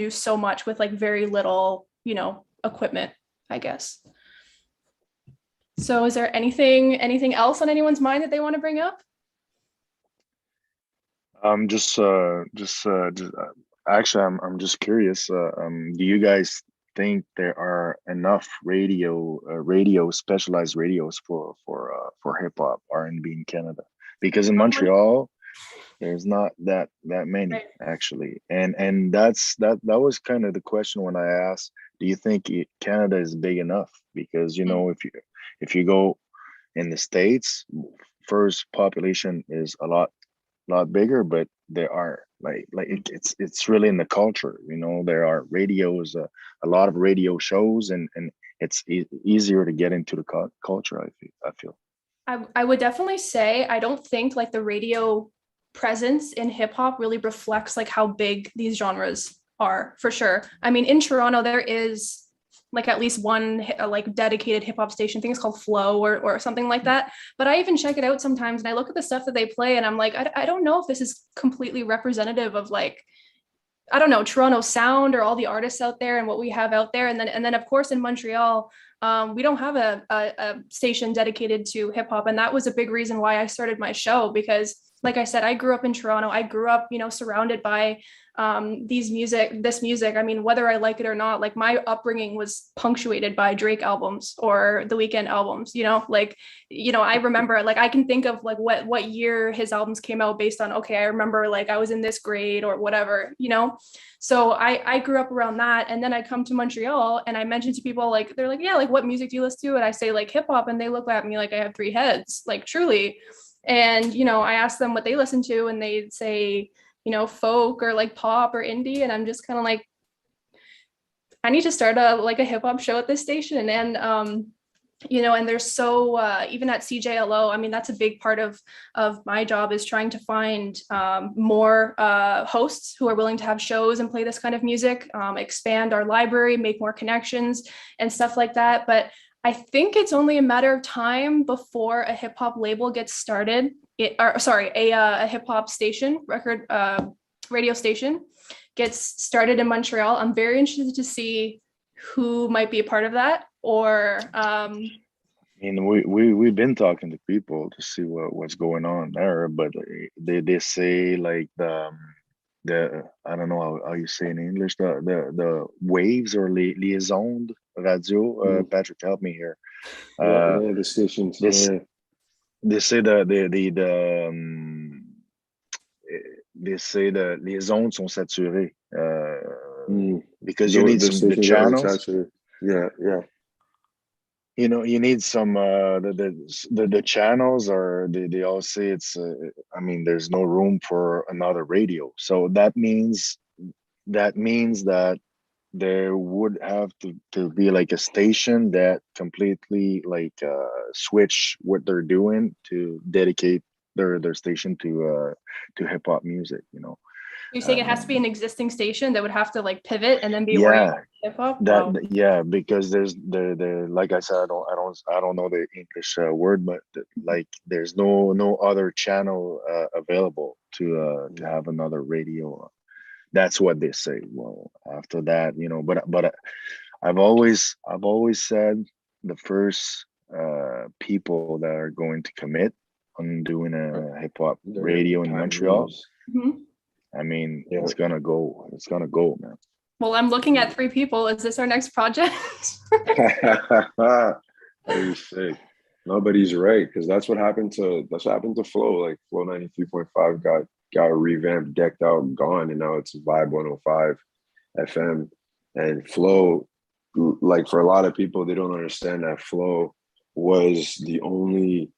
so much with like very little, equipment, I guess. So is there anything else on anyone's mind that they want to bring up? Actually, I'm just curious. Do you guys think there are enough specialized radios for hip hop R&B in Canada? Because in Montreal, there's not that many, Right. actually, and that was kind of the question when I asked, do you think Canada is big enough? Because if you go in the States, first population is a lot bigger, but there are it's really in the culture. There are radios, a lot of radio shows, and it's easier to get into the culture. I feel. I would definitely say I don't think like the radio presence in hip hop really reflects like how big these genres are, for sure. I mean, in Toronto there is like at least one like dedicated hip hop station. I think it's called Flow or something like that. But I even check it out sometimes and I look at the stuff that they play and I'm like, I don't know if this is completely representative of like, I don't know, Toronto sound or all the artists out there and what we have out there. And then of course in Montreal, we don't have a station dedicated to hip hop. And that was a big reason why I started my show, because like I said, I grew up in Toronto. I grew up, surrounded by this music. I mean, whether I like it or not, like my upbringing was punctuated by Drake albums or The Weeknd albums, I remember, like, I can think of like what year his albums came out based on, okay, I remember like I was in this grade or whatever, So I grew up around that. And then I come to Montreal and I mentioned to people, like, they're like, yeah, like what music do you listen to? And I say like hip hop, and they look at me like I have 3 heads, like truly. And, I asked them what they listen to and they'd say, folk or like pop or indie. And I'm just kind of like, I need to start a hip hop show at this station. And, and there's so, even at CJLO, I mean, that's a big part of my job, is trying to find more hosts who are willing to have shows and play this kind of music, expand our library, make more connections and stuff like that. But I think it's only a matter of time before a hip hop label gets started. A hip hop station, radio station gets started in Montreal. I'm very interested to see who might be a part of that. Or I mean, we've been talking to people to see what's going on there, but they say like the I don't know how you say in English, the waves or liaison radio. Patrik, help me here. The stations. This they say they say les ondes sont saturées because you need the channels. Yeah. You know, you need some the channels are they all say it's I mean, there's no room for another radio, so that means that there would have to be like a station that completely like switch what they're doing to dedicate their station to hip hop music, you know. you're saying it has to be an existing station that would have to like pivot and then be Yeah, oriented to hip hop? Wow. yeah, because there's the like I said, I don't know the English word, but like there's no other channel available to have another radio. That's what they say. Well, after that, you know, but I've always said the first people that are going to commit on doing a hip hop radio in Montreal. Mhm. I mean, it's gonna go, man. Well, I'm looking at 3 people. Is this our next project? Very sick. No, but he's right, because that's what happened to Flow. Like Flow 93.5 got revamped, decked out, gone, and now it's Vibe 105 FM. And Flow, like for a lot of people, they don't understand that Flow was the only,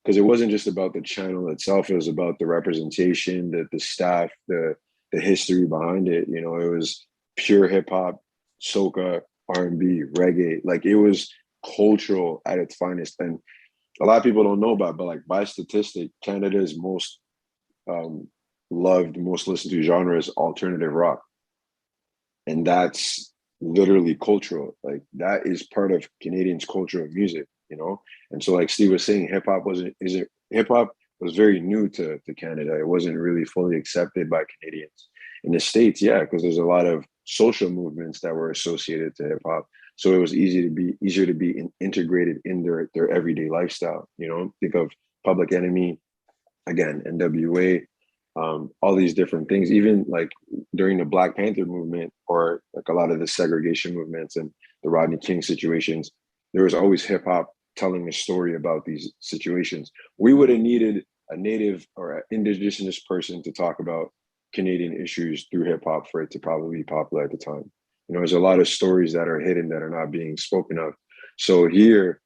because it wasn't just about the channel itself, it was about the representation, the staff, the history behind it. You know, it was pure hip hop, soca, R&B, reggae. Like it was cultural at its finest. And a lot of people don't know about it, but like by statistic, Canada's most loved, most listened to genre is alternative rock. And that's literally cultural. Like that is part of Canadians' culture of music, you know? And so like Steve was saying, hip hop was very new to Canada. It wasn't really fully accepted by Canadians. In the States, yeah, because there's a lot of social movements that were associated to hip hop. So it was easier to be integrated in their everyday lifestyle. You know, think of Public Enemy, again, NWA, all these different things. Even like during the Black Panther movement, or like a lot of the segregation movements and the Rodney King situations, there was always hip hop telling a story about these situations. We would have needed a native or an indigenous person to talk about Canadian issues through hip hop for it to probably be popular at the time. You know, there's a lot of stories that are hidden that are not being spoken of. So here,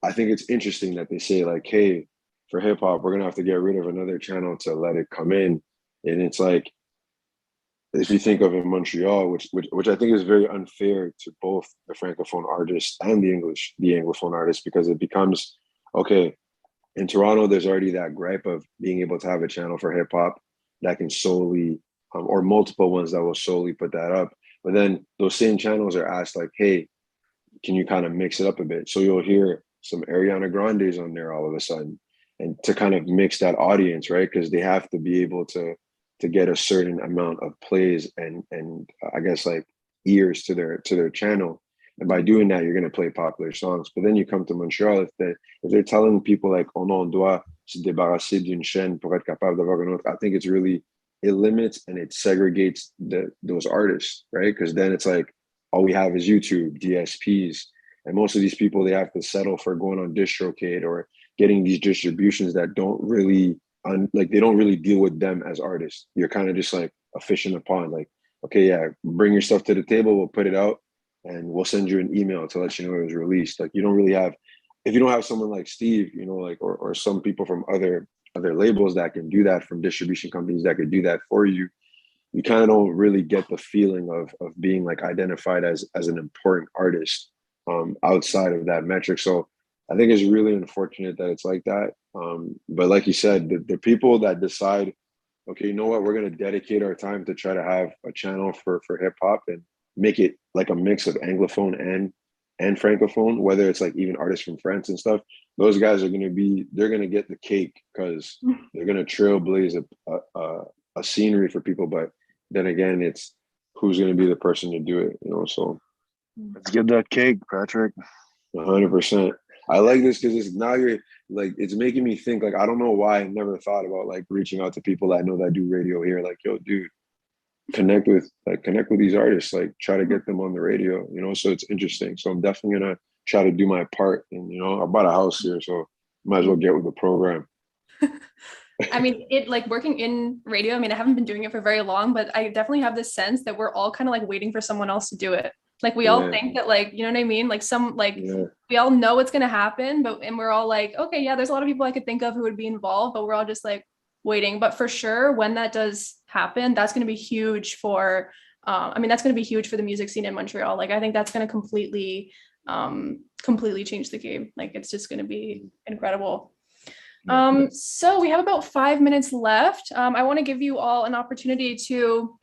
I think it's interesting that they say like, hey, for hip hop, we're gonna have to get rid of another channel to let it come in. And it's like, if you think of in Montreal, which I think is very unfair to both the Francophone artists and the Anglophone artists, because it becomes, okay, in Toronto, there's already that gripe of being able to have a channel for hip hop that can solely, or multiple ones that will solely put that up. But then those same channels are asked like, hey, can you kind of mix it up a bit? So you'll hear some Ariana Grande's on there all of a sudden, and to kind of mix that audience, right? Because they have to be able to get a certain amount of plays and I guess like ears to their channel. And by doing that, you're going to play popular songs. But then you come to Montreal, if they're telling people like, oh no, on doit se débarrasser d'une chaîne pour être capable d'avoir une autre, I think it limits and it segregates those artists, right? Because then it's like, all we have is YouTube, DSPs. And most of these people, they have to settle for going on DistroKid or getting these distributions that don't really, they don't really deal with them as artists. You're kind of just like a fish in a pond. Like, okay, yeah, bring your stuff to the table, we'll put it out, and we'll send you an email to let you know it was released. Like you don't really have, if you don't have someone like Steve, you know, like, or some people from other labels that can do that, from distribution companies that could do that for you, you kind of don't really get the feeling of being like identified as an important artist outside of that metric. So I think it's really unfortunate that it's like that. But like you said, the people that decide, okay, you know what, we're going to dedicate our time to try to have a channel for hip hop and make it like a mix of Anglophone and and francophone, whether it's like even artists from France and stuff. Those guys are they're gonna get the cake because they're gonna trailblaze a scenery for people. But then again, it's who's gonna be the person to do it, you know? So Let's get that cake, Patrik. 100%. I like this because it's now you're like, it's making me think, like, I don't know why I never thought about like reaching out to people that I know that do radio here. Like, yo, dude, connect with these artists, like try to get them on the radio, you know? So it's interesting. So I'm definitely gonna try to do my part. And, you know, I bought a house here, so might as well get with the program. I mean, it like working in radio, I mean, I haven't been doing it for very long, but I definitely have this sense that we're all kind of like waiting for someone else to do it. Like we all think that, like, you know what I mean? Like we all know what's going to happen, and we're all like, okay, yeah, there's a lot of people I could think of who would be involved, but we're all just like waiting. But for sure, when that does happen, that's going to be huge for, that's going to be huge for the music scene in Montreal. Like, I think that's going to completely change the game. Like, it's just going to be incredible. So we have about 5 minutes left. I want to give you all an opportunity to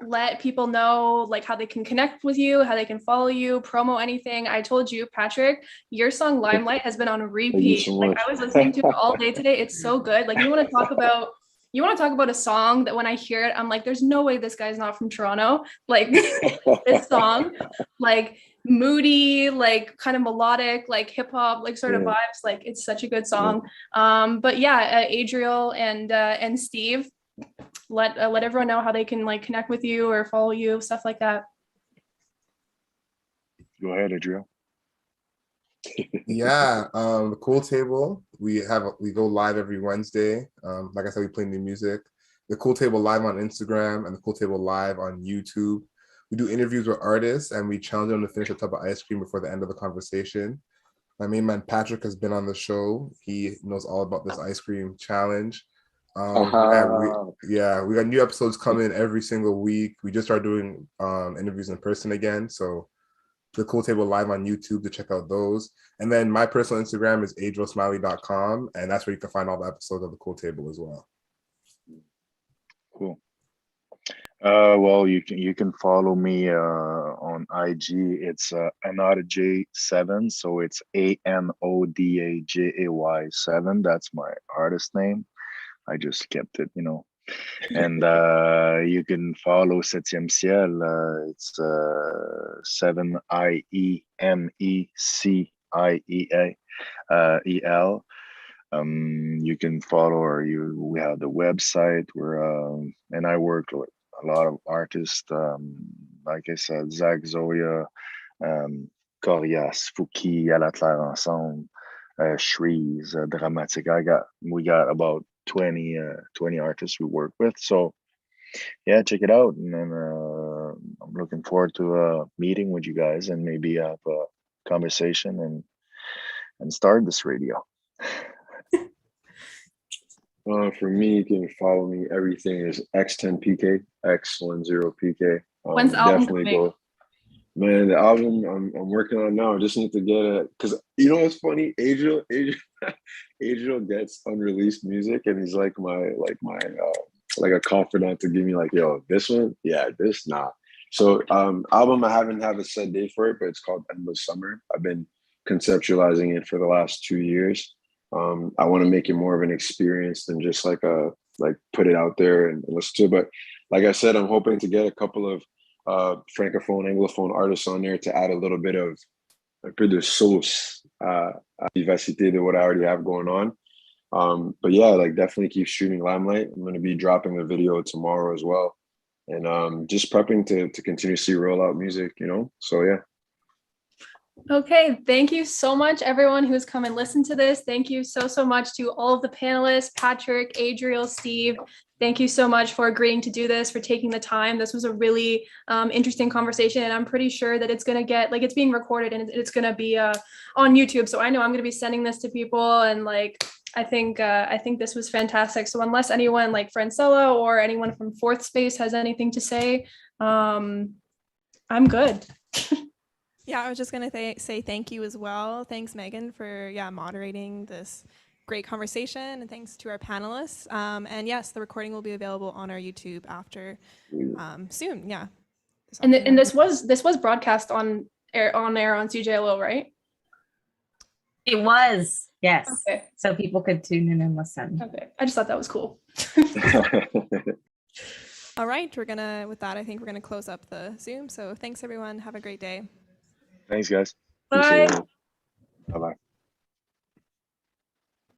let people know like how they can connect with you, how they can follow you, promo anything. I told you, Patrik, your song Limelight has been on repeat. Like I was listening to it all day today. It's so good. Like you want to talk about a song that when I hear it, I'm like, there's no way this guy's not from Toronto. Like this song, like moody, like kind of melodic, like hip hop, like sort of vibes. Like it's such a good song. But yeah, Adriel and Steve, let everyone know how they can like connect with you or follow you, stuff like that. Go ahead, Adriel. Yeah, the Cool Table, we go live every Wednesday. Like I said, we play new music. The Cool Table live on Instagram and the Cool Table live on YouTube. We do interviews with artists and we challenge them to finish a tub of ice cream before the end of the conversation. My main man Patrik has been on the show. He knows all about this ice cream challenge. We got new episodes coming every single week. We just started doing interviews in person again. So the Cool Table live on YouTube to check out those. And then my personal Instagram is adrielsmiley.com, and that's where you can find all the episodes of the Cool Table as well. Cool. Well, you can follow me on IG. It's Anodajay7, so it's ANODAJAY7. That's my artist name. I just kept it, you know. And you can follow Septième Ciel. It's 7IEMECIEL. You can follow we have the website and I work with a lot of artists, like I said, Zach Zoya, Corias, Fouki, À la Claire Ensemble, Shreeze, Dramatic. We got about 20 artists we work with. So yeah, check it out. And then I'm looking forward to meeting with you guys and maybe have a conversation and start this radio. For me, you can follow me. Everything is X10PK, X10PK. When's the album Definitely coming? go. Man, the album I'm working on now. I just need to get it because you know what's funny? Adriel gets unreleased music, and he's like like a confidant to give me like, yo, this one, yeah, this not. So album I haven't have a set date for it, but it's called Endless Summer. I've been conceptualizing it for the last 2 years. I want to make it more of an experience than just like put it out there and listen to it. But like I said, I'm hoping to get a couple of francophone, anglophone artists on there to add a little bit of un peu de sauce à vivacité to what I already have going on. But yeah, like definitely keep streaming Limelight. I'm going to be dropping a video tomorrow as well. And just prepping to continuously roll out music, you know? So yeah. Okay, thank you so much, everyone who's come and listened to this. Thank you so much to all of the panelists, Patrik, Adriel, Steve. Thank you so much for agreeing to do this, for taking the time. This was a really interesting conversation, and I'm pretty sure that it's going to get, like, it's being recorded and it's going to be on YouTube. So I know I'm going to be sending this to people, and like, I think this was fantastic. So unless anyone like Francella or anyone from Fourth Space has anything to say, I'm good. Yeah, I was just going to say thank you as well. Thanks, Megan, for moderating this great conversation, and thanks to our panelists. And yes, the recording will be available on our YouTube after soon. Yeah. And this was broadcast on on air on CJLO, right? It was, yes. Okay. So people could tune in and listen. Okay. I just thought that was cool. All right, with that, I think we're gonna close up the Zoom. So thanks everyone. Have a great day. Thanks, guys. Bye. Bye bye.